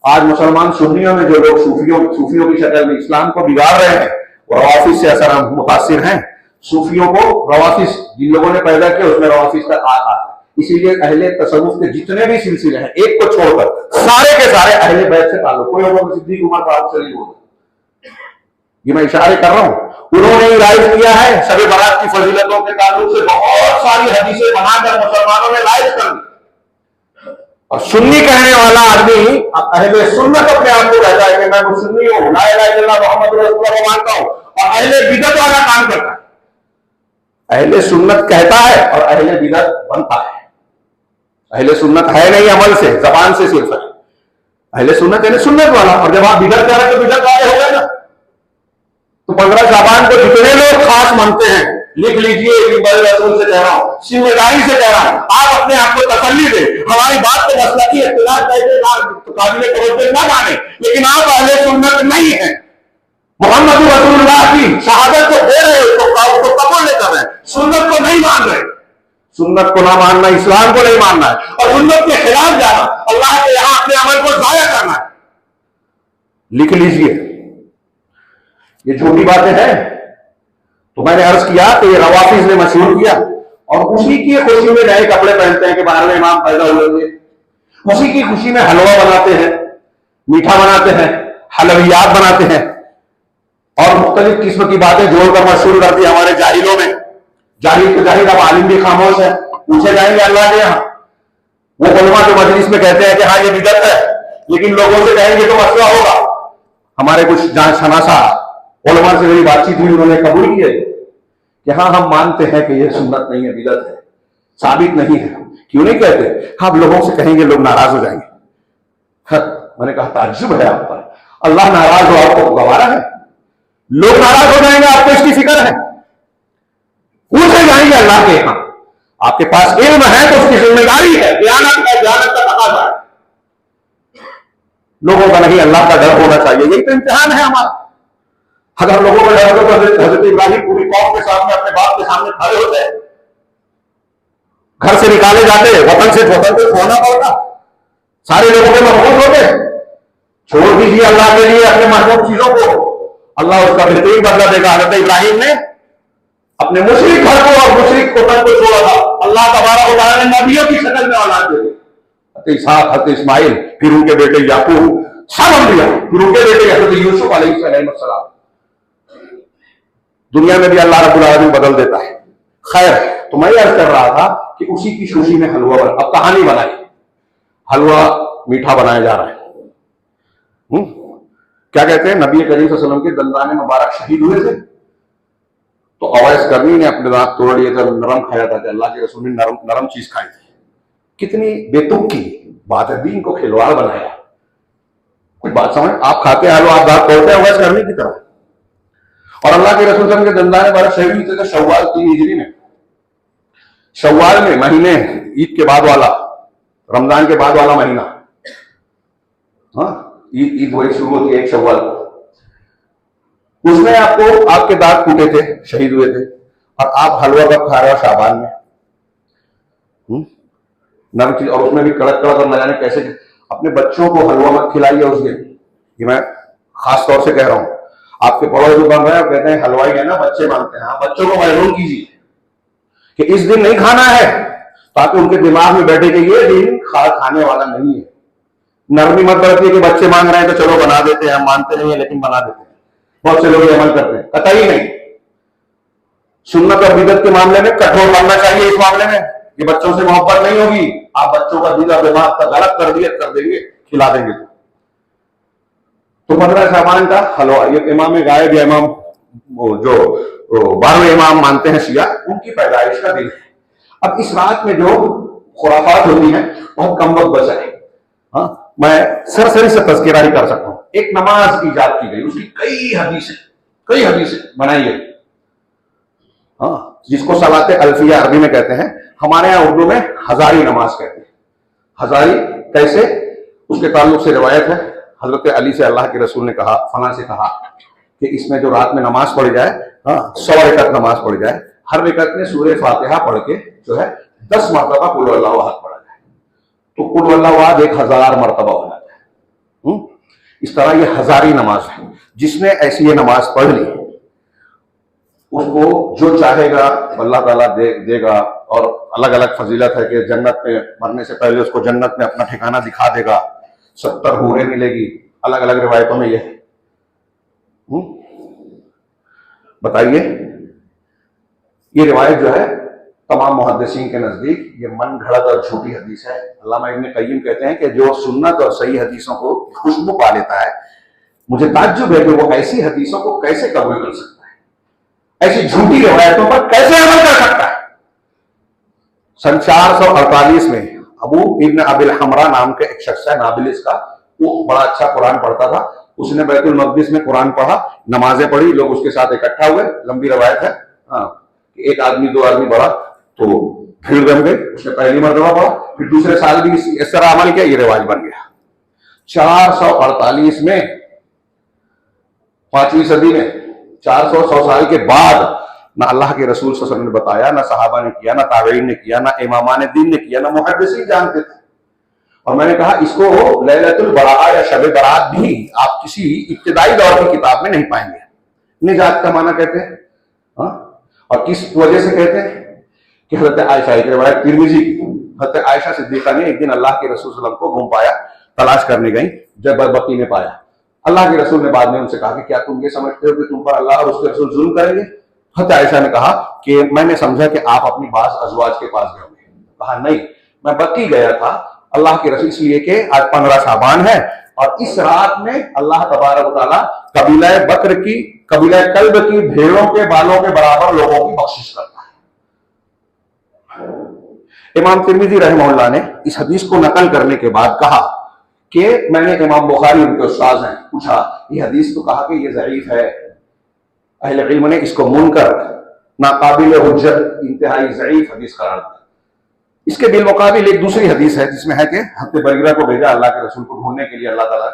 آج مسلمان سنیوں میں جو لوگ صوفیوں کی شکل میں اسلام کو بگاڑ رہے ہیں، وہ روافض سے اثر متاثر ہیں۔ صوفیوں کو روافض جن لوگوں نے پیدا کیا، اس میں روافض کا ہاتھ آتا ہے، اسی لیے اہل تصوف کے جتنے بھی سلسلے ہیں، ایک کو چھوڑ کر سارے کے سارے اہل بیت سے تعلق، کوئی ابو بکر صدیق، عمر، فاروق سے نہیں ہوتا۔ یہ میں اشارے کر رہا ہوں، انہوں نے رائج کیا ہے شب برات کی فضیلتوں کے تعلق سے بہت ساری حدیثیں بنا کر مسلمانوں نے لائج کر دی، اور سنی کہنے والا آدمی اہل سنت اپنے آپ کو کہتا ہے کہ میں سنی ہوں، لا الہ الا اللہ محمد رسول اللہ مانتا ہوں، اور اہل بدعت والا کام کرتا ہے۔ اہل سنت کہتا ہے اور اہل بدعت بنتا ہے۔ اہل سنت ہے نہیں عمل سے، زبان سے صرف ہے، اہل سنت یعنی سنت والا، اور جب آپ بدعت کر رہے ہیں تو بدعت والے ہو گئے نا۔ تو 15 شعبان کو جتنے لوگ خاص مانتے ہیں، لکھ لیجئے، رسول سے کہہ رہا ہوں، ذمہ داری سے کہہ رہا ہوں، آپ اپنے آپ کو تسلی دیں، ہماری بات کو مسلکی اختلاف قابل توجہ نہ مانے، لیکن آپ اہل سنت نہیں ہیں، محمد رسول اللہ کی شہادت کو دے رہے ہو تو قبول نہیں کر رہے، سنت کو نہیں مان رہے۔ سنت کو نہ ماننا اسلام کو نہیں ماننا ہے، اور سنت کے خلاف جانا اللہ کے یہاں اپنے عمل کو ضائع کرنا ہے۔ لکھ لیجئے، یہ چھوٹی باتیں ہیں۔ تو میں نے عرض کیا کہ یہ روافض نے مشہور کیا، اور اسی کی خوشی میں نئے کپڑے پہنتے ہیں کہ باہر میں امام پیدا ہوئے تھے، اسی کی خوشی میں حلوہ بناتے ہیں، میٹھا بناتے ہیں، حلویات بناتے ہیں، اور مختلف قسم کی باتیں جوڑ کر مشہور کر دی ہمارے جاہلوں میں۔ جاہل تو جاہل، اب عالم بھی خاموش ہے، پوچھے جائیں گے اللہ کے یہاں۔ وہ علماء جو مجلس میں کہتے ہیں کہ ہاں یہ بدعت ہے، لیکن لوگوں سے کہیں گے تو مسئلہ ہوگا۔ ہمارے کچھ جان شناسا علماء سے میری بات چیت ہوئی، انہوں نے قبول کیا کہ ہاں ہم مانتے ہیں کہ یہ سنت نہیں ہے، بدعت ہے، ثابت نہیں ہے۔ کیوں نہیں کہتے؟ ہم لوگوں سے کہیں گے لوگ ناراض ہو جائیں گے۔ میں نے کہا تعجب ہے آپ پر، اللہ ناراض ہو آپ کو گوارا ہے؟ لوگ ناراض ہو جائیں گے آپ کو اس کی فکر ہے؟ پوچھے جائیں گے اللہ کے یہاں، آپ کے پاس علم ہے تو اس کی ذمہ داری ہے، دیانت ہے، دیانت کا تقاضا ہے۔ لوگوں کا نہیں، اللہ کا ڈر ہونا چاہیے، یہی تو امتحان ہے ہمارا۔ اگر لوگوں کا ڈر ہوتا تو حضرت ابراہیم پوری قوم کے سامنے، اپنے باپ کے سامنے کھڑے ہوتے، گھر سے نکالے جاتے، وطن سے چھوڑنا پڑتا، سارے لوگوں کے محبوب ہوتے۔ چھوڑ دیجیے اللہ کے لیے اپنے محبوب چیزوں کو، اللہ اس کا بہترین بدلہ دے گا۔ حضرت ابراہیم نے اپنے مشرک گھر کو اور مشرک وطن کو چھوڑا تھا، اللہ تبارک و تعالیٰ نے نبیوں کی شکل میں اولاد دے دی، حضرت اسحاق، حضرت اسماعیل، پھر ان کے بیٹے یعقوب، سب انبیاء، پھر ان کے بیٹے حضرت یوسف علیہ السلام۔ دنیا میں بھی اللہ رب العالمین بدل دیتا ہے۔ خیر، تو میں عرض کر رہا تھا کہ اسی کی خوشی میں حلوہ بنا، اب کہانی بنائی، حلوہ میٹھا بنایا جا رہا ہے۔ کیا کہتے ہیں، نبی کریم صلی اللہ علیہ وسلم کے دندان مبارک شہید ہوئے تھے، تو اویس کرنی نے اپنے دانت توڑ لیے تھے، نرم کھایا تھا کہ اللہ کے رسول نے نرم چیز کھائی تھی۔ کتنی بے تک کی بات ہے، دین کو کھلواڑ بنایا۔ کچھ بات سمجھ، آپ کھاتے ہیں حلوہ، آپ دانت توڑتے ہیں اویس کرنی کی طرح۔ اور اللہ کے رسول صلی اللہ علیہ وسلم کے دندان مبارک شہید ہوئے تھے شوال 3 ہجری میں، شوال میں، مہینے عید کے بعد والا، رمضان کے بعد والا مہینہ۔ ہاں، عید وہی شروع ہوتی ہے 1 شوال کو۔ اس میں آپ کو، آپ کے دانت ٹوٹے تھے، شہید ہوئے تھے، اور آپ حلوہ کب کھا رہے ہو؟ شعبان میں، نرم چیز، اور اس میں بھی کڑک کڑک، اور نہ جانے کیسے۔ اپنے بچوں کو حلوہ مت کھلائیے اس دن، یہ میں خاص طور سے کہہ رہا ہوں، آپ کے پڑوس جو بن رہے ہیں کہتے ہیں حلوائی ہے نا بچے مانگتے ہیں، بچوں کو محروم کیجیے کہ اس دن نہیں کھانا ہے، تاکہ ان کے دماغ میں بیٹھے کہ یہ دن کھانے والا نہیں ہے۔ نرمی مت برتیے کہ بچے مانگ رہے ہیں تو چلو بنا دیتے ہیں، ہم مانتے نہیں ہیں لیکن بنا دیتے ہیں، بہت سے لوگ یہ عمل کرتے ہیں، قطعی نہیں۔ سنت اور بدعت کے معاملے میں کٹھور بننا چاہیے، اس معاملے میں کہ بچوں سے محبت نہیں ہوگی، آپ بچوں کا دل اور دماغ کا غلط تربیت کر دیں گے، کھلا دیں گے۔ تو 15 شعبان کا حلوہ، یہ امام غائب یا امام جو 12ویں امام مانتے ہیں شیعہ، ان کی پیدائش کا دن ہے۔ اب اس رات میں جو خرافات ہوتی ہیں بہت کم وقت بچا ہے، ہاں میں سرسری سے تذکرہ ہی کر سکتا ہوں۔ ایک نماز ایجاد کی گئی، اس کی کئی حدیثیں بنائی گئی، ہاں جس کو صلاۃ الفیہ عربی میں کہتے ہیں، ہمارے یہاں اردو میں ہزاری نماز کہتے ہیں۔ ہزاری کیسے؟ اس کے تعلق سے روایت ہے، حضرت علی سے اللہ کے رسول نے کہا، فلاں سے کہا کہ اس میں جو رات میں نماز پڑھی جائے، 100 رکعت نماز پڑھی جائے، ہر رکعت میں سورہ فاتحہ پڑھ کے جو ہے 10 مرتبہ قل اللہ احد پڑھا جائے، تو قل اللہ احد 1000 مرتبہ ہو جاتا ہے۔ اس طرح یہ ہزاری نماز ہے۔ جس نے ایسی یہ نماز پڑھ لی، اس کو جو چاہے گا اللہ تعالیٰ دے گا، اور الگ الگ فضیلت ہے کہ جنت میں مرنے سے پہلے اس کو جنت میں اپنا ٹھکانہ دکھا دے گا، 70 حوریں ملے گی، الگ الگ روایتوں میں یہ ہے۔ بتائیے، یہ روایت جو ہے تمام محدثین کے نزدیک یہ من گھڑت اور جھوٹی حدیث ہے۔ علامہ ابن قیم کہتے ہیں کہ جو سنت اور صحیح حدیثوں کو خوشبو پا لیتا ہے، مجھے تعجب ہے کہ وہ ایسی حدیثوں کو کیسے قبول کر سکتا ہے، ایسی جھوٹی روایتوں پر کیسے عمل کر سکتا ہے۔ سن 448 میں ابو ابن ابی الحمرا نام کے ایک شخص ہے، نابلس کا، وہ بڑا اچھا قرآن پڑھتا تھا، اس نے بیت المقدس میں قرآن پڑھا، نمازیں پڑھی، لوگ اس کے ساتھ اکٹھا ہوئے، لمبی روایت ہے، ایک آدمی 2 آدمی پڑھا تو بھیڑ جم گئی، اس نے پہلی مرتبہ پڑھا، پھر دوسرے سال بھی اس طرح عمل کیا، یہ رواج بن گیا۔ 448 میں، 5ویں صدی میں، 400 سال کے بعد، نہ اللہ کے رسول صلی اللہ علیہ وسلم نے بتایا، نہ صحابہ نے کیا، نہ تابعین نے کیا، نہ امامان دین نے کیا، نہ محدثین جانتے تھے۔ اور میں نے کہا اس کو لیلۃ البراء یا شب برات بھی آپ کسی ابتدائی دور کی کتاب میں نہیں پائیں گے۔ نجات کا معنی کہتے ہیں، اور کس وجہ سے کہتے ہیں کہ حضرت عائشہ کی روایت ترمذی کی، حضرت عائشہ صدیقہ نے ایک دن اللہ کے رسول صلی اللہ علیہ وسلم کو گم پایا، تلاش کرنے گئی، جب بقی میں پایا، اللہ کے رسول نے بعد میں ان سے کہا کہ کیا تم یہ سمجھتے ہو کہ تم پر اللہ اور اس کے رسول ظلم کریں گے؟ حضرت عائشہ نے کہا کہ میں نے سمجھا کہ آپ اپنی بعض ازواج کے پاس گئے ہوں گے۔ کہا نہیں، میں بقی گیا تھا اللہ کے رسول، اس لیے کہ آج 15 شعبان ہے، اور اس رات میں اللہ تبارک و تعالیٰ قبیلہ بکر کی، قبیلہ کلب کی بھیڑوں کے بالوں کے برابر لوگوں کی بخشش کرتا ہے۔ امام ترمذی رحمہ اللہ نے اس حدیث کو نقل کرنے کے بعد کہا کہ میں نے امام بخاری، ان کے استاذ ہیں، پوچھا یہ حدیث تو کہا کہ یہ ضعیف ہے، اہل علم نے اس کو منکر، ناقابل حجت، انتہائی ضعیف حدیث قرار دیا۔ اس کے بالمقابل ایک دوسری حدیث ہے جس میں ہے کہ حضرت بریرہ کو بھیجا اللہ کے رسول کو ڈھونڈنے کے لیے اللہ تعالیٰ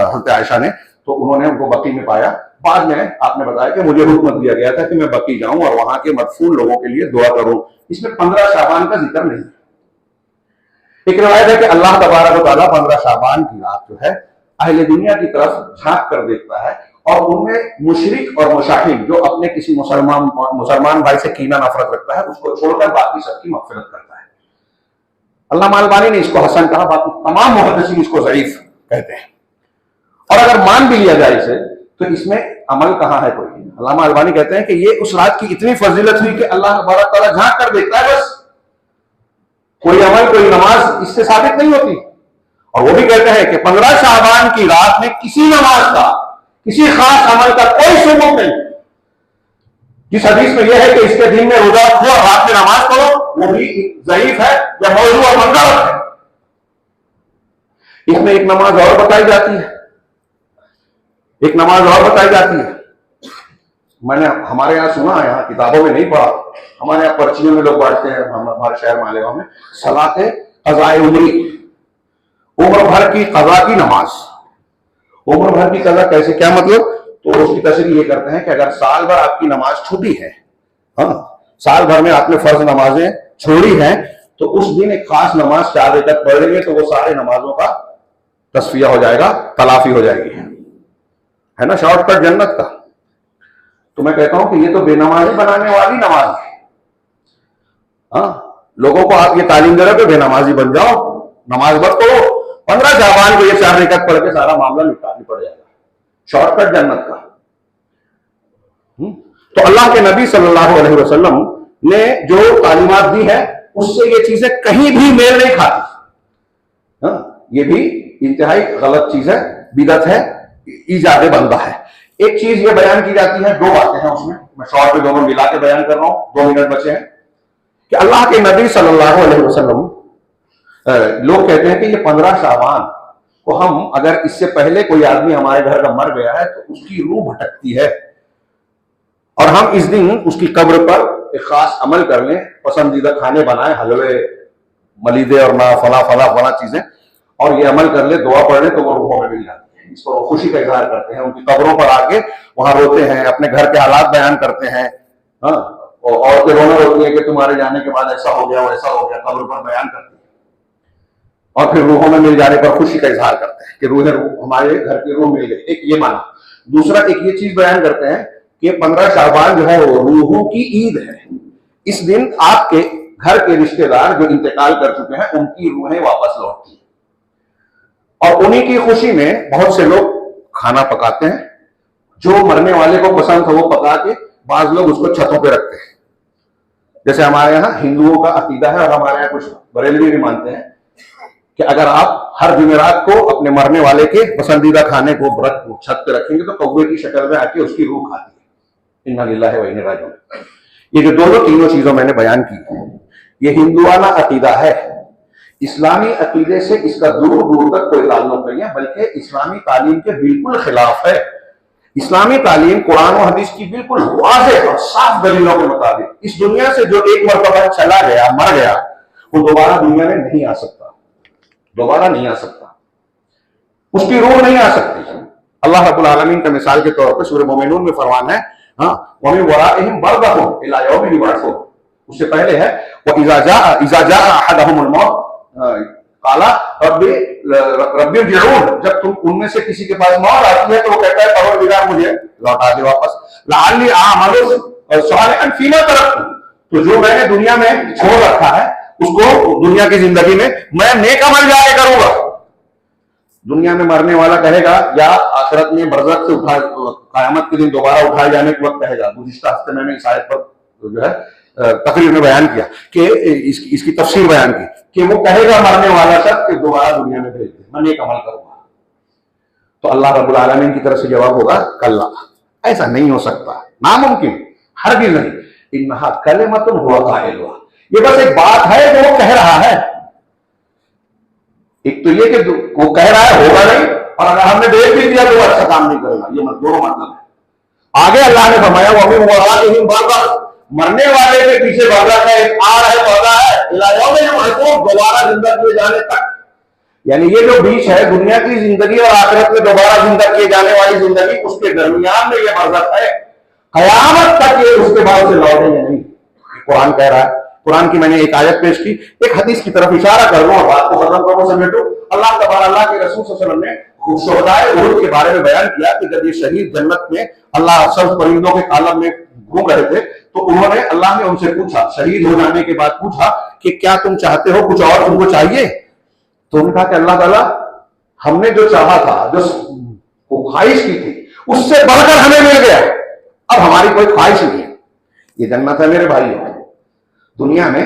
حضرت عائشہ نے، تو انہوں نے ان کو بقی میں پایا۔ بعد میں آپ نے بتایا کہ مجھے حکم دیا گیا تھا کہ میں بقی جاؤں اور وہاں کے مدفون لوگوں کے لیے دعا کروں۔ اس میں 15 شعبان کا ذکر نہیں ہے۔ ایک روایت ہے کہ اللہ تبارک و تعالیٰ 15 شعبان کی رات جو ہے اہل دنیا کی طرف جھانک کر دیکھتا ہے، اور ان میں مشرک اور مشاہد جو اپنے کسی مسلمان بھائی سے کینہ نفرت رکھتا ہے، اس کو چھوڑ کر باقی سب کی مغفرت کرتا ہے۔ علامہ البانی نے اس کو حسن کہا، باقی تمام محدثین اس کو ضعیف کہتے ہیں۔ اور اگر مان بھی لیا جائے اسے تو اس میں عمل کہاں ہے کوئی؟ علامہ البانی کہتے ہیں کہ یہ اس رات کی اتنی فضیلت ہوئی کہ اللہ تبارک تعالیٰ جھانک کر دیکھتا ہے، بس کوئی عمل، کوئی نماز اس سے ثابت نہیں ہوتی۔ اور وہ بھی کہتے ہیں کہ 15 شعبان کی رات میں کسی نماز کا، کسی خاص عمل کا کوئی ثبوت نہیں۔ جس حدیث میں یہ ہے کہ اس کے دن میں روزہ رکھو اور رات میں نماز پڑھو، وہ بھی ضعیف ہے یا موضوع اور منگلت ہے۔ اس میں ایک نماز اور بتائی جاتی ہے، ایک نماز اور بتائی جاتی ہے، میں نے ہمارے یہاں سنا ہے، یہاں کتابوں میں نہیں پڑھا، ہمارے یہاں پرچیوں میں لوگ بانٹتے ہیں، ہمارے شہر مالیگاؤں میں، صلاۃ قضاء عمری، عمر بھر کی قضا کی نماز۔ عمر بھر کی قضا کیسے، کیا مطلب؟ تو اس کی تشریح یہ کرتے ہیں کہ اگر سال بھر آپ کی نماز چھوٹی ہے، سال بھر میں آپ نے فرض نمازیں چھوڑی ہیں، تو اس دن ایک خاص نماز 4 رکعت پڑھ لیں گے تو وہ سارے نمازوں کا تصفیہ ہو جائے گا، تلافی ہو جائے گی۔ ہے نا شارٹ کٹ جنت کا. تو میں کہتا ہوں کہ یہ تو بے نمازی بنانے والی نماز ہے. ہاں لوگوں کو آپ یہ تعلیم دے رہے کہ بے نمازی بن جاؤ, نماز مت پڑھو, 15 شعبان کو یہ 4 رکعت پڑھ کے سارا معاملہ نپٹانا پڑ جائے گا, شارٹ کٹ جنت کا. تو اللہ کے نبی صلی اللہ علیہ وسلم نے جو تعلیمات دی ہے اس سے یہ چیزیں کہیں بھی میل نہیں کھاتی. یہ بھی انتہائی غلط چیز ہے, بدعت ہے, ایجاد بندہ ہے. ایک چیز یہ بیان کی جاتی ہے, 2 باتیں ہیں اس میں شارٹ میں دونوں ملا کے بیان کر رہا ہوں, 2 منٹ بچے ہیں, کہ اللہ کے نبی صلی اللہ علیہ وسلم, لوگ کہتے ہیں کہ یہ 15 شعبان کو ہم اگر اس سے پہلے کوئی آدمی ہمارے گھر کا مر گیا ہے تو اس کی روح بھٹکتی ہے, اور ہم اس دن اس کی قبر پر ایک خاص عمل کر لیں, پسندیدہ کھانے بنائیں, حلوے ملیدے اور نہ فلاں چیزیں, اور یہ عمل کر لیں, دعا پڑھ لیں تو وہ روحوں میں مل جاتی ہے. اس پر خوشی کا اظہار کرتے ہیں, ان کی قبروں پر آ کے وہاں روتے ہیں, اپنے گھر کے حالات بیان کرتے ہیں. ہاں عورتیں رونا روتی ہیں کہ تمہارے جانے کے بعد ایسا ہو گیا ویسا ہو گیا, قبر پر بیان کرتی ہیں, اور پھر روحوں میں مل جانے پر خوشی کا اظہار کرتے ہیں کہ روح ہمارے گھر کی روح مل گئی. ایک یہ مانا. دوسرا ایک یہ چیز بیان کرتے ہیں کہ 15 شعبان جو ہے وہ روحوں کی عید ہے. اس دن آپ کے گھر کے رشتہ دار جو انتقال کر چکے ہیں ان کی روحیں واپس لوٹتی ہیں, اور انہی کی خوشی میں بہت سے لوگ کھانا پکاتے ہیں, جو مرنے والے کو پسند تھا وہ پکا کے بعض لوگ اس کو چھتوں پہ رکھتے ہیں. جیسے ہمارے یہاں ہندوؤں کا عقیدہ ہے, اور ہمارے یہاں کچھ بریلوی بھی مانتے ہیں کہ اگر آپ ہر جمعرات کو اپنے مرنے والے کے پسندیدہ کھانے کو چھت پہ رکھیں گے تو کوے کی شکل میں آ کے اس کی روح کھاتی ہے. انا للہ و انا راجعون. یہ جو تینوں چیزوں میں نے بیان کی, یہ ہندوانہ عقیدہ ہے. اسلامی عقیدے سے اس کا دور دور تک کوئی تعلق نہیں ہے, بلکہ اسلامی تعلیم کے بالکل خلاف ہے. اسلامی تعلیم قرآن و حدیث کی بالکل واضح اور صاف دلیلوں کے مطابق اس دنیا سے جو ایک مرتبہ چلا گیا, مر گیا, وہ دوبارہ دنیا میں نہیں آ سکتا, دوبارہ نہیں آ سکتا, اس کی روح نہیں آ سکتی. اللہ رب العالمین کا مثال کے طور پہ سورہ مومنون میں فرمان ہے, وَمِن وَرَائِهِمْ بَرْزَخٌ إِلَىٰ يَوْمِ يُبْعَثُونَ. اس سے پہلے ہے وَإِذَا جَاءَ أَحَدَهُمُ الْمَوْتُ قَالَ رَبِّ ارْجِعُونِ. جب تم ان میں سے کسی کے پاس موت آتی ہے تو وہ کہتا ہے پروردگار مجھے لوٹا دے واپس, لَعَلِّي أَعْمَلُ صَالِحًا فِيمَا تَرَكْتُ. تو جو میں نے دنیا میں چھوڑ رکھا ہے اس کو دنیا کی زندگی میں نیک عمل جا کے کروں گا. دنیا میں مرنے والا کہے گا, یا آخرت میں برزخ سے قیامت کے دن دوبارہ اٹھائے جانے کے وقت کہے گا. گزشتہ ہفتے میں نے اس آیت پر جو ہے تقریر میں بیان کیا کہ اس کی تفسیر بیان کی کہ وہ کہے گا مرنے والا شخص کہ دوبارہ دنیا میں بھیج دے, میں نیک عمل کروں گا. تو اللہ رب العالمین کی طرف سے جواب ہوگا کلا, ایسا نہیں ہو سکتا, ناممکن, ہرگز نہیں. انہا کلمۃ ہوا قائلها, یہ بس ایک بات ہے جو وہ کہہ رہا ہے. ایک تو یہ کہ وہ کہہ رہا ہے ہوگا نہیں, اور اگر ہم نے دیکھ بھی دیا تو وہ اچھا کام نہیں کرے گا. یہ دونوں مطلب ہے. آگے اللہ نے فرمایا وَمِن وَرَائِهِمْ بَرْزَخٌ, مرنے والے کے پیچھے برزخ ہے, ایک آڑ ہے, پودا ہے, إِلَىٰ يَوْمِ يُبْعَثُونَ, دوبارہ زندہ کیے جانے تک. یعنی یہ جو بیچ ہے دنیا کی زندگی اور آخرت میں دوبارہ زندہ کیے جانے والی زندگی, اس کے درمیان میں یہ برزخ ہے. قیامت تک یہ اس کے بعد سے لوٹیں گے نہیں, قرآن کہہ رہا ہے. قرآن کی میں نے ایک آیت پیش کی, ایک حدیث کی طرف اشارہ کر لوں اور بات کو ختم کروں سمیٹو. اللہ تبارک اللہ کے رسول صلی اللہ علیہ وسلم نے شہدائے احد کے بارے میں بیان کیا کہ جب یہ شہید جنت میں اللہ سبز پرندوں کے عالم میں گھوم رہے تھے تو انہوں نے, اللہ نے ان سے پوچھا, شہید ہو جانے کے بعد پوچھا کہ کیا تم چاہتے ہو, کچھ اور تم کو چاہیے؟ تو انہوں نے کہا کہ اللہ تعالیٰ ہم نے جو چاہا تھا, جو خواہش کی تھی, اس سے بڑھ کر ہمیں مل گیا, اب ہماری کوئی خواہش نہیں ہے. یہ جنت ہے میرے بھائیوں. دنیا میں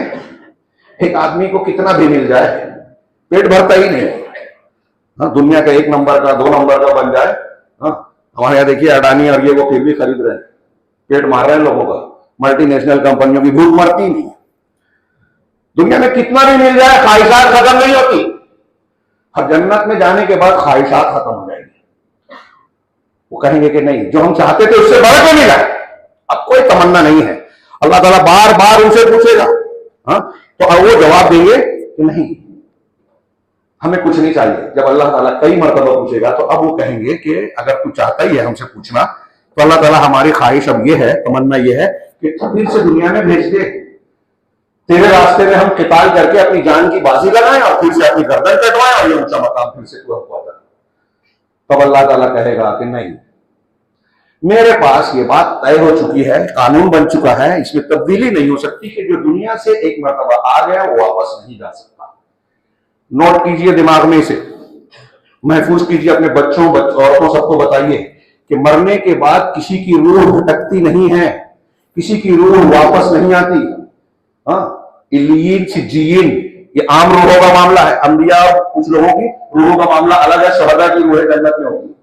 ایک آدمی کو کتنا بھی مل جائے پیٹ بھرتا ہی نہیں. دنیا کا 1 نمبر کا 2 نمبر کا بن جائے, ہمارے یہاں دیکھیے اڈانی اور یہ وہ پھر بھی خرید رہے ہیں, پیٹ مار رہے ہیں لوگوں کا. ملٹی نیشنل کمپنیوں کی بھوک مرتی نہیں. دنیا میں کتنا بھی مل جائے خواہشات ختم نہیں ہوتی. ہر جنت میں جانے کے بعد خواہشات ختم ہو جائیں گی. وہ کہیں گے کہ نہیں, جو ہم چاہتے تھے اس سے بڑھ کے ملا, اب کوئی تمنا نہیں ہے. اللہ تعالیٰ بار بار ان سے پوچھے گا, تو وہ جواب دیں گے کہ نہیں ہمیں کچھ نہیں چاہیے. جب اللہ تعالیٰ کئی مرتبہ پوچھے گا تو اب وہ کہیں گے کہ اگر تو چاہتا ہی ہے ہم سے پوچھنا تو اللہ تعالیٰ ہماری خواہش اب یہ ہے, تمنا یہ ہے کہ پھر سے دنیا میں بھیج دے, تیرے راستے میں ہم قتال کر کے اپنی جان کی بازی لگائیں اور پھر سے اپنی گردن کٹوائیں اور یہ اونچا مقام پھر سے پورا ہوا. تب اللہ تعالیٰ کہے گا کہ نہیں, میرے پاس یہ بات طے ہو چکی ہے، قانون بن چکا ہے، اس میں تبدیلی نہیں ہو سکتی کہ جو دنیا سے ایک مرتبہ آ گیا وہ واپس نہیں جا سکتا۔ نوٹ کیجئے دماغ میں اسے، محفوظ کیجئے اپنے بچوں عورتوں سب کو بتائیے کہ مرنے کے بعد کسی کی روح بھٹکتی نہیں ہے، کسی کی روح واپس نہیں آتی۔ ہاں، علیین سجین یہ عام روحوں کا معاملہ ہے، انبیاء کچھ لوگوں کی روحوں کا معاملہ الگ ہے، شہداء کی روحیں جنت میں ہوتی،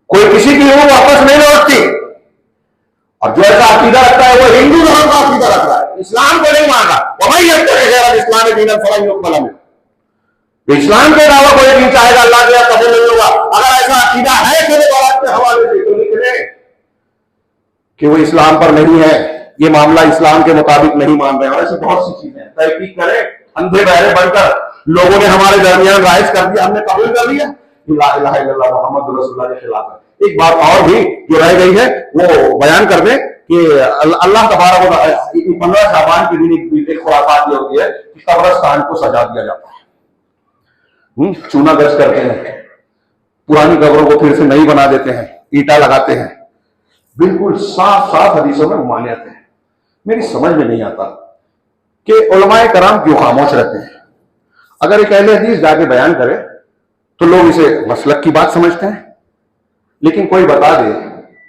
کوئی کسی کی روح واپس نہیں لوٹتی۔ اور جو ایسا عقیدہ رکھتا ہے وہ ہندو دھرم کا عقیدہ رکھ رہا ہے، اسلام کو نہیں مان رہا۔ وَمَن يَبْتَغِ غَيْرَ الْإِسْلَامِ دِينًا فَلَن يُقْبَلَ مِنْهُ، اسلام کے علاوہ کوئی دین چاہے گا اللہ کے یہاں قبول نہیں ہوگا۔ اگر ایسا عقیدہ ہے کہ بات کے حوالے سے تو لکھ لیں کہ وہ اسلام پر نہیں ہے، یہ معاملہ اسلام کے مطابق نہیں مان رہے ہیں۔ اور ایسی بہت سی چیزیں ہیں، تحقیق کریں، اندھے بہرے بن کر لوگوں نے ہمارے درمیان رائج کر دیا، ہم نے قبول کر لیا لا الہ الا اللہ محمد رسول اللہ کے خلاف ہے۔ ایک بات اور بھی جو رہ گئی ہے وہ بیان کر دیں کہ اللہ تبارک و تعالی 15 شعبان کے دن ایک خرافات یہ ہوتی ہے کہ قبرستان کو سجا دیا جاتا ہے، چونا گز کرتے ہیں، پرانی قبروں کو پھر سے نئی بنا دیتے ہیں، اینٹا لگاتے ہیں، بالکل صاف صاف حدیثوں میں ممانعت ہے۔ میری سمجھ میں نہیں آتا کہ علماء کرام کیوں خاموش رہتے ہیں۔ اگر ایک اہل حدیث جا کے بیان کرے تو لوگ اسے مسلک کی بات سمجھتے ہیں، لیکن کوئی بتا دے،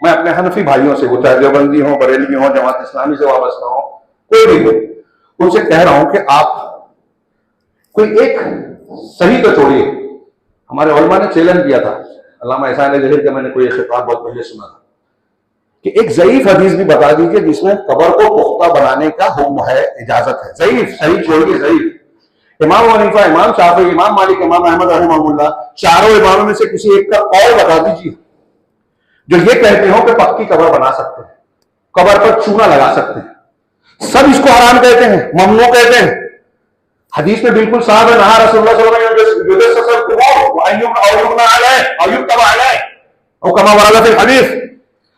میں اپنے حنفی بھائیوں سے، وہ چاہے دیوبندی ہوں، بریلوی ہوں، جماعت اسلامی سے وابستہ ہوں، کوئی بھی ہو، ان سے کہہ رہا ہوں کہ آپ کوئی ایک صحیح تو چھوڑیے، ہمارے علماء نے چیلنج کیا تھا، علامہ احسان ظہیر کا میں نے کوئی خطاب بہت پہلے سنا تھا کہ ایک ضعیف حدیث بھی بتا دیجیے جس میں قبر کو پختہ بنانے کا حکم ہے، اجازت ہے۔ ضعیف، صحیح چھوڑیے ضعیف۔ امام حنیفہ، امام شافعی، امام مالک، امام احمد رحمہ اللہ، چاروں اماموں میں سے کسی ایک کا قول بتا دیجیے جو یہ کہتے ہو کہ پکی قبر بنا سکتے ہیں، قبر پر چونا لگا سکتے ہیں، سب اس کو حرام کہتے ہیں، ممنوع کہتے ہیں۔ حدیث میں بالکل صاحب ہے، نہا رسول اللہ صلی اللہ علیہ وسلم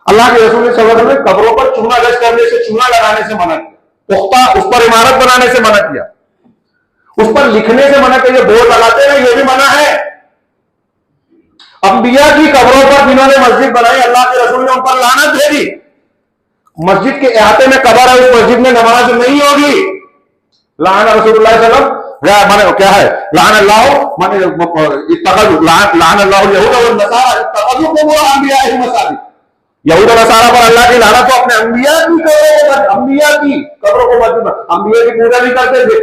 اللہ کے رسول صلی اللہ علیہ وسلم نے قبروں پر چونا گز کرنے سے، چونا لگانے سے منع کیا، پختہ اس پر عمارت بنانے سے منع کیا، اس پر لکھنے سے منع کیا، یہ بورڈ لگاتے ہیں یہ بھی منع ہے۔ انبیاء کی قبروں پر جنہوں نے مسجد بنائی اللہ کے رسول نے ان پر لعنت بھیجی۔ مسجد کے احاطے میں قبر ہے، اس مسجد میں نماز نہیں ہوگی۔ لعن رسول اللہ صلی اللہ علیہ وسلم کیا ہے؟ لعن اللہ لعن اللہ اليہود والنصارى اتخذوا قبور انبیائهم مساجد۔ یہود و نصارہ پر اللہ کی لعنت تو اپنے انبیاء کی قبروں کو مسجد، انبیاء کی پوجا نہیں کرتے تھے،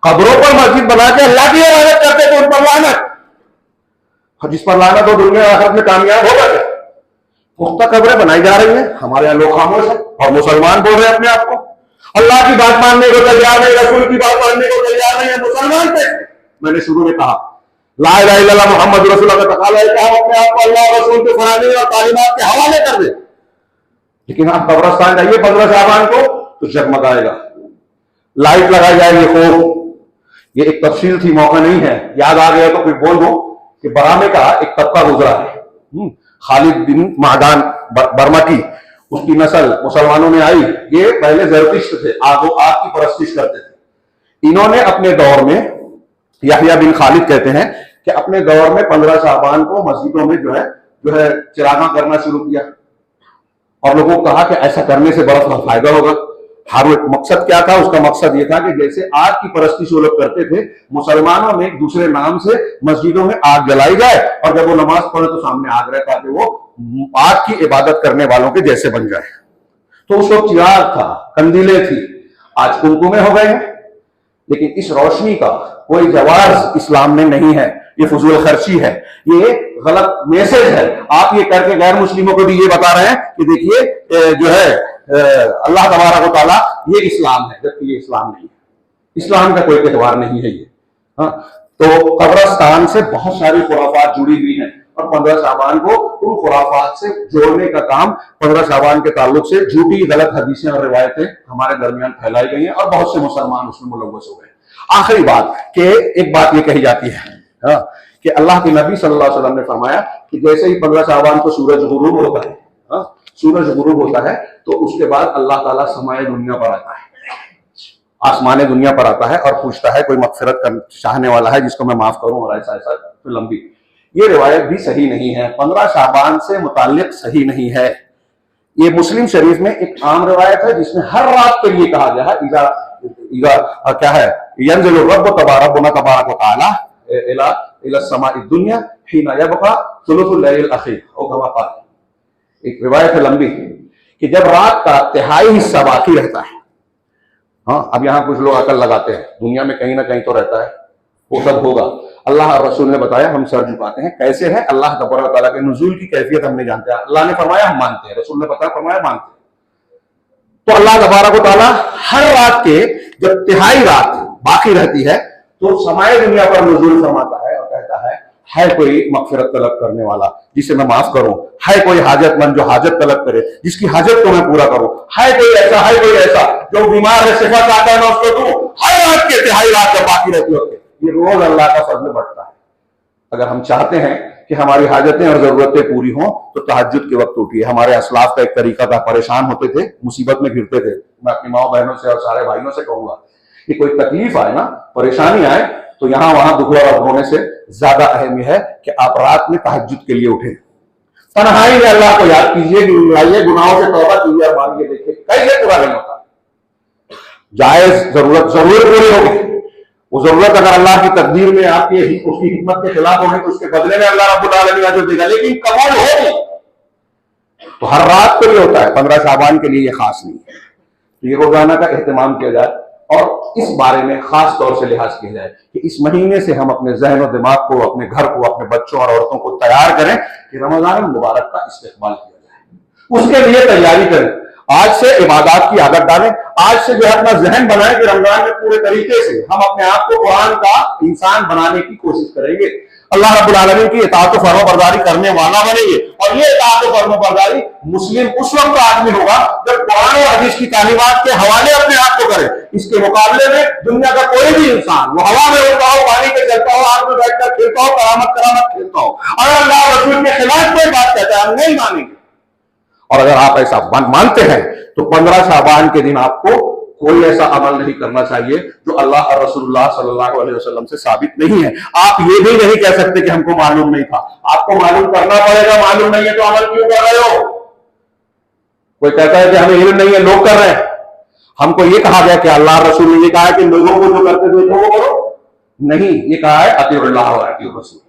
قبروں پر مسجد بنا کے اللہ کی عبادت کرتے تھے، ان پر لعنت۔ جس پر لعنت ہو دنیا آخرت میں کامیاب ہوگا کیا؟ پختہ قبریں بنائی جا رہی ہیں، ہمارے یہاں لوگ خاموش ہیں اور مسلمان بول رہے ہیں اپنے آپ کو، اللہ کی بات ماننے کو تیار نہیں، رسول کی بات ماننے کو تیار نہیں ہے، مسلمان تھے۔ میں نے شروع میں کہا لا الہ الا اللہ محمد رسول اللہ کا تقاضا ہے کہ آپ اپنے آپ کو اللہ اور رسول کے فرامین اور تعلیمات کے حوالے کر دیں، لیکن آپ قبرستان جائیے 15 شعبان کو تو جگمگائے گا، لائٹ لگائی جائے گی خوب۔ یہ ایک تفصیل تھی، موقع نہیں ہے، یاد آ گیا تو کوئی بول دو کہ برامے کا ایک طبقہ گزرا ہے، خالد بن معدان برمکی، اس کی نسل مسلمانوں میں آئی، یہ پہلے زرتشت تھے، آگ کی پرستش کرتے تھے۔ انہوں نے اپنے دور میں، یحییٰ بن خالد کہتے ہیں کہ اپنے دور میں 15 شعبان کو مسجدوں میں جو ہے چراغاں کرنا شروع کیا، اور لوگوں کو کہا کہ ایسا کرنے سے بڑا فائدہ ہوگا۔ ہر مقصد کیا تھا؟ اس کا مقصد یہ تھا کہ جیسے آگ کی پرستی وہ لوگ کرتے تھے، مسلمانوں میں ایک دوسرے نام سے مسجدوں میں آگ جلائی جائے، اور جب وہ نماز پڑھے تو سامنے آگ رہے تاکہ وہ آگ کی عبادت کرنے والوں کے جیسے بن جائے۔ تو اس وقت چراغ تھا، قندیلیں تھی، آج کنکمے ہو گئے ہیں، لیکن اس روشنی کا کوئی جواز اسلام میں نہیں ہے، یہ فضول خرچی ہے، یہ غلط میسج ہے۔ آپ یہ کر کے غیر مسلموں کو بھی یہ بتا رہے ہیں کہ دیکھیے جو ہے اللہ تبارک و تعالیٰ یہ اسلام ہے، جبکہ یہ اسلام نہیں ہے، اسلام کا کوئی تہوار نہیں ہے یہ۔ ہاں، تو قبرستان سے بہت ساری خرافات جڑی ہوئی ہیں، اور 15 شعبان کو ان خرافات سے جوڑنے کا کام، 15 شعبان کے تعلق سے جھوٹی غلط حدیثیں اور روایتیں ہمارے درمیان پھیلائی گئی ہیں، اور بہت سے مسلمان اس میں ملوث ہو گئے۔ آخری بات کہ ایک بات یہ کہی جاتی ہے کہ اللہ کے نبی صلی اللہ علیہ وسلم نے فرمایا کہ جیسے ہی 15 شعبان کو سورج غروب ہوتا ہے، سورج غروب ہوتا ہے تو اس کے بعد اللہ تعالیٰ سمائے دنیا پر آتا ہے، آسمان دنیا پر آتا ہے اور پوچھتا ہے کوئی مغفرت چاہنے والا ہے جس کو میں معاف کروں، اور ایسا ایسا لمبی یہ روایت بھی صحیح نہیں ہے، 15 شعبان سے متعلق صحیح نہیں ہے۔ یہ مسلم شریف میں ایک عام روایت ہے جس میں ہر رات کے لیے کہا گیا ہے، کیا ہے، ینزل الرب ربنا تبارک و تعالی الى السماء الدنیا حين يبقى ثلث الليل الاخير او كما قال۔ ایک روایت ہے لمبی کہ جب رات کا تہائی حصہ باقی رہتا ہے، ہاں اب یہاں کچھ لوگ عقل لگاتے ہیں، دنیا میں کہیں نہ کہیں تو رہتا ہے، وہ سب ہوگا۔ اللہ اور رسول نے بتایا، ہم سر جھکاتے ہیں۔ کیسے ہے؟ اللہ تبارک و تعالیٰ کے نزول کی کیفیت ہم نہیں جانتے، اللہ نے فرمایا ہم مانتے ہیں، رسول نے بتایا فرمایا مانتے ہیں۔ تو اللہ تبارک و تعالیٰ ہر رات کے جب تہائی رات باقی رہتی ہے تو سمائے دنیا پر نزول فرماتا ہے اور کہتا ہے کوئی مغفرت طلب کرنے والا جسے میں معاف کروں، ہے کوئی حاجت مند جو حاجت طلب کرے جس کی حاجت کو میں پورا کروں، ہے کوئی ایسا جو بیمار ہے شفا چاہتا ہے میں اس کو دوں۔ ہر رات کے تہائی رات جب باقی رہتی ہوتی ہے، یہ روز اللہ کا فضل بڑھتا ہے۔ اگر ہم چاہتے ہیں کہ ہماری حاجتیں اور ضرورتیں پوری ہوں تو تہجد کے وقت اٹھیے۔ ہمارے اسلاف کا ایک طریقہ تھا، پریشان ہوتے تھے، مصیبت میں گرتے تھے۔ میں اپنی ماں بہنوں سے اور سارے بھائیوں سے کہوں گا کہ کوئی تکلیف آئے نا، پریشانی آئے تو یہاں وہاں دکھوا اور رونے سے زیادہ اہم ہے کہ آپ رات میں تہجد کے لیے اٹھیں، تنہائی میں اللہ کو یاد کیجیے، لائیے، گناہوں سے توبہ کیجیے اور مانگیے، دیکھیے کیسے پورا نہیں ہوتا۔ جائز ضرورت پوری ہوگی، وہ ضرورت اگر اللہ کی تقدیر میں آپ کی اس کی حکمت کے خلاف ہوگی تو اس کے بدلے میں اللہ رب العالمین اجر دے گا، لیکن قبول ہوگی تو ہر رات کے لیے ہوتا ہے، 15 شعبان کے لیے یہ خاص نہیں ہے۔ تو یہ روزانہ کا اہتمام کیا جائے اور اس بارے میں خاص طور سے لحاظ کیا جائے کہ اس مہینے سے ہم اپنے ذہن و دماغ کو، اپنے گھر کو، اپنے بچوں اور عورتوں کو تیار کریں کہ رمضان المبارک کا استقبال کیا جائے، اس کے لیے تیاری کریں۔ آج سے عبادات کی عادت ڈالیں، آج سے جو ہے اپنا ذہن بنائیں کہ رمضان میں پورے طریقے سے ہم اپنے آپ کو قرآن کا انسان بنانے کی کوشش کریں گے، اللہ رب العالمین کی اطاعت و فرما برداری کرنے والا بنیں گے۔ اور یہ اطاعت و فرما برداری مسلم اس وقت آدمی ہوگا جب قرآن اور حدیث کی تعلیمات کے حوالے اپنے آپ کو کرے۔ اس کے مقابلے میں دنیا کا کوئی بھی انسان، وہ ہوا میں اڑتا ہو، پانی پہ چلتا ہو، آگ میں بیٹھ کر کھیلتا ہو، کرامت کھیلتا ہو، اگر اللہ رسول کے خلاف کوئی بات کہتا ہے ہم نہیں مانیں گے۔ اور اگر آپ ایسا مانتے ہیں تو 15 شعبان کے دن آپ کو کوئی ایسا عمل نہیں کرنا چاہیے جو اللہ اور رسول اللہ صلی اللہ علیہ وسلم سے ثابت نہیں ہے۔ آپ یہ بھی نہیں کہہ سکتے کہ ہم کو معلوم نہیں تھا، آپ کو معلوم کرنا پڑے گا۔ معلوم نہیں ہے تو عمل کیوں کر رہے ہو؟ کوئی کہتا ہے کہ ہمیں علم نہیں ہے، لوگ کر رہے ہیں۔ ہم کو یہ کہا گیا کہ اللہ رسول نے یہ کہا ہے کہ لوگوں کو جو کرتے تھے وہ کرو، نہیں، یہ کہا ہے اطیعوا اللہ و اطیعوا الرسول،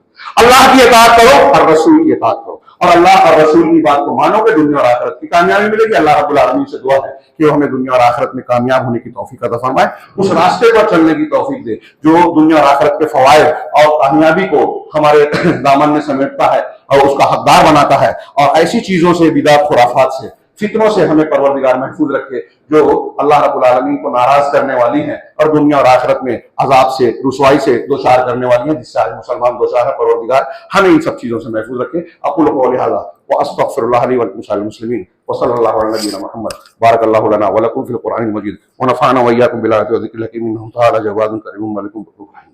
اللہ کی اطاعت کرو اور رسول کی اطاعت کرو، اور اللہ اور رسول کی بات کو مانو گے، دنیا اور آخرت کی کامیابی ملے گی۔ اللہ رب العالمین سے دعا ہے کہ وہ ہمیں دنیا اور آخرت میں کامیاب ہونے کی توفیق عطا فرمائے، اس راستے پر چلنے کی توفیق دے جو دنیا اور آخرت کے فوائد اور کامیابی کو ہمارے دامن میں سمیٹتا ہے اور اس کا حقدار بناتا ہے، اور ایسی چیزوں سے، بدعت، خرافات سے، فتنوں سے ہمیں پروردگار محفوظ رکھے جو اللہ رب العالمین کو ناراض کرنے والی ہیں اور دنیا اور آخرت میں عذاب سے، رسوائی سے دوچار کرنے والی ہیں، جس سے آج مسلمان دوچار ہے۔ پروردگار ہمیں ان سب چیزوں سے محفوظ رکھے۔ اقول قولی ھذا واستغفر اللہ لی ولکم سائر المسلمین، وصلی اللہ علی نبینا محمد، بارک اللہ لنا ولکم فی القرآن المجید، ونفعنا وإیاکم بالآیات والذکر الحکیم، انہ تعالی جواد کریم ملک غفور رحیم۔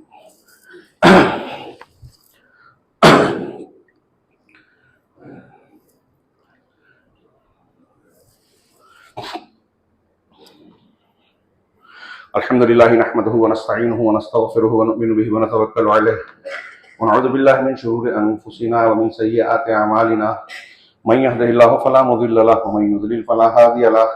الحمد للہ نحمده ونستعینه ونستغفره ونؤمن به ونتوکل علیہ ونعوذ باللہ من شرور انفسنا ومن سیئات اعمالنا، من يهده الله فلا مضل له ومن يضلل فلا هادي له،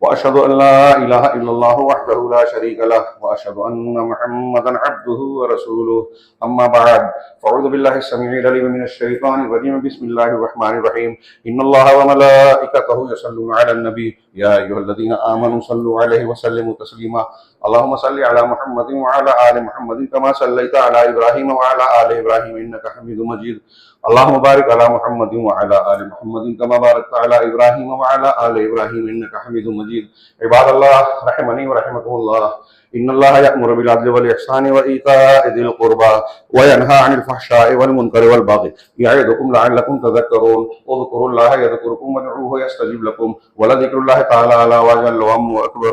واشهد ان لا اله الا الله وحده لا شريك له، واشهد ان محمدا عبده ورسوله، اما بعد فاعوذ بالله السميع العليم من الشيطان الرجيم، بسم الله الرحمن الرحيم، ان الله وملائكته يصلون على النبي يا ايها الذين امنوا صلوا عليه وسلموا تسليما، اللهم صل على محمد وعلى آل محمد كما صليت على إبراهيم وعلى آل إبراهيم إنك حميد مجيد، اللهم بارك على محمد وعلى آل محمد كما باركت على إبراهيم وعلى آل إبراهيم إنك حميد مجيد۔ عباد الله رحمني ورحمكم الله، إن الله يأمر بالعدل والإحسان وإيتاء ذي القربى وينهى عن الفحشاء والمنكر والبغي يعظكم لعلكم تذكرون، اذكروا الله يذكركم وادعوه يستجب لكم، ولذكر الله تعالى أعلى وأجل وأكبر۔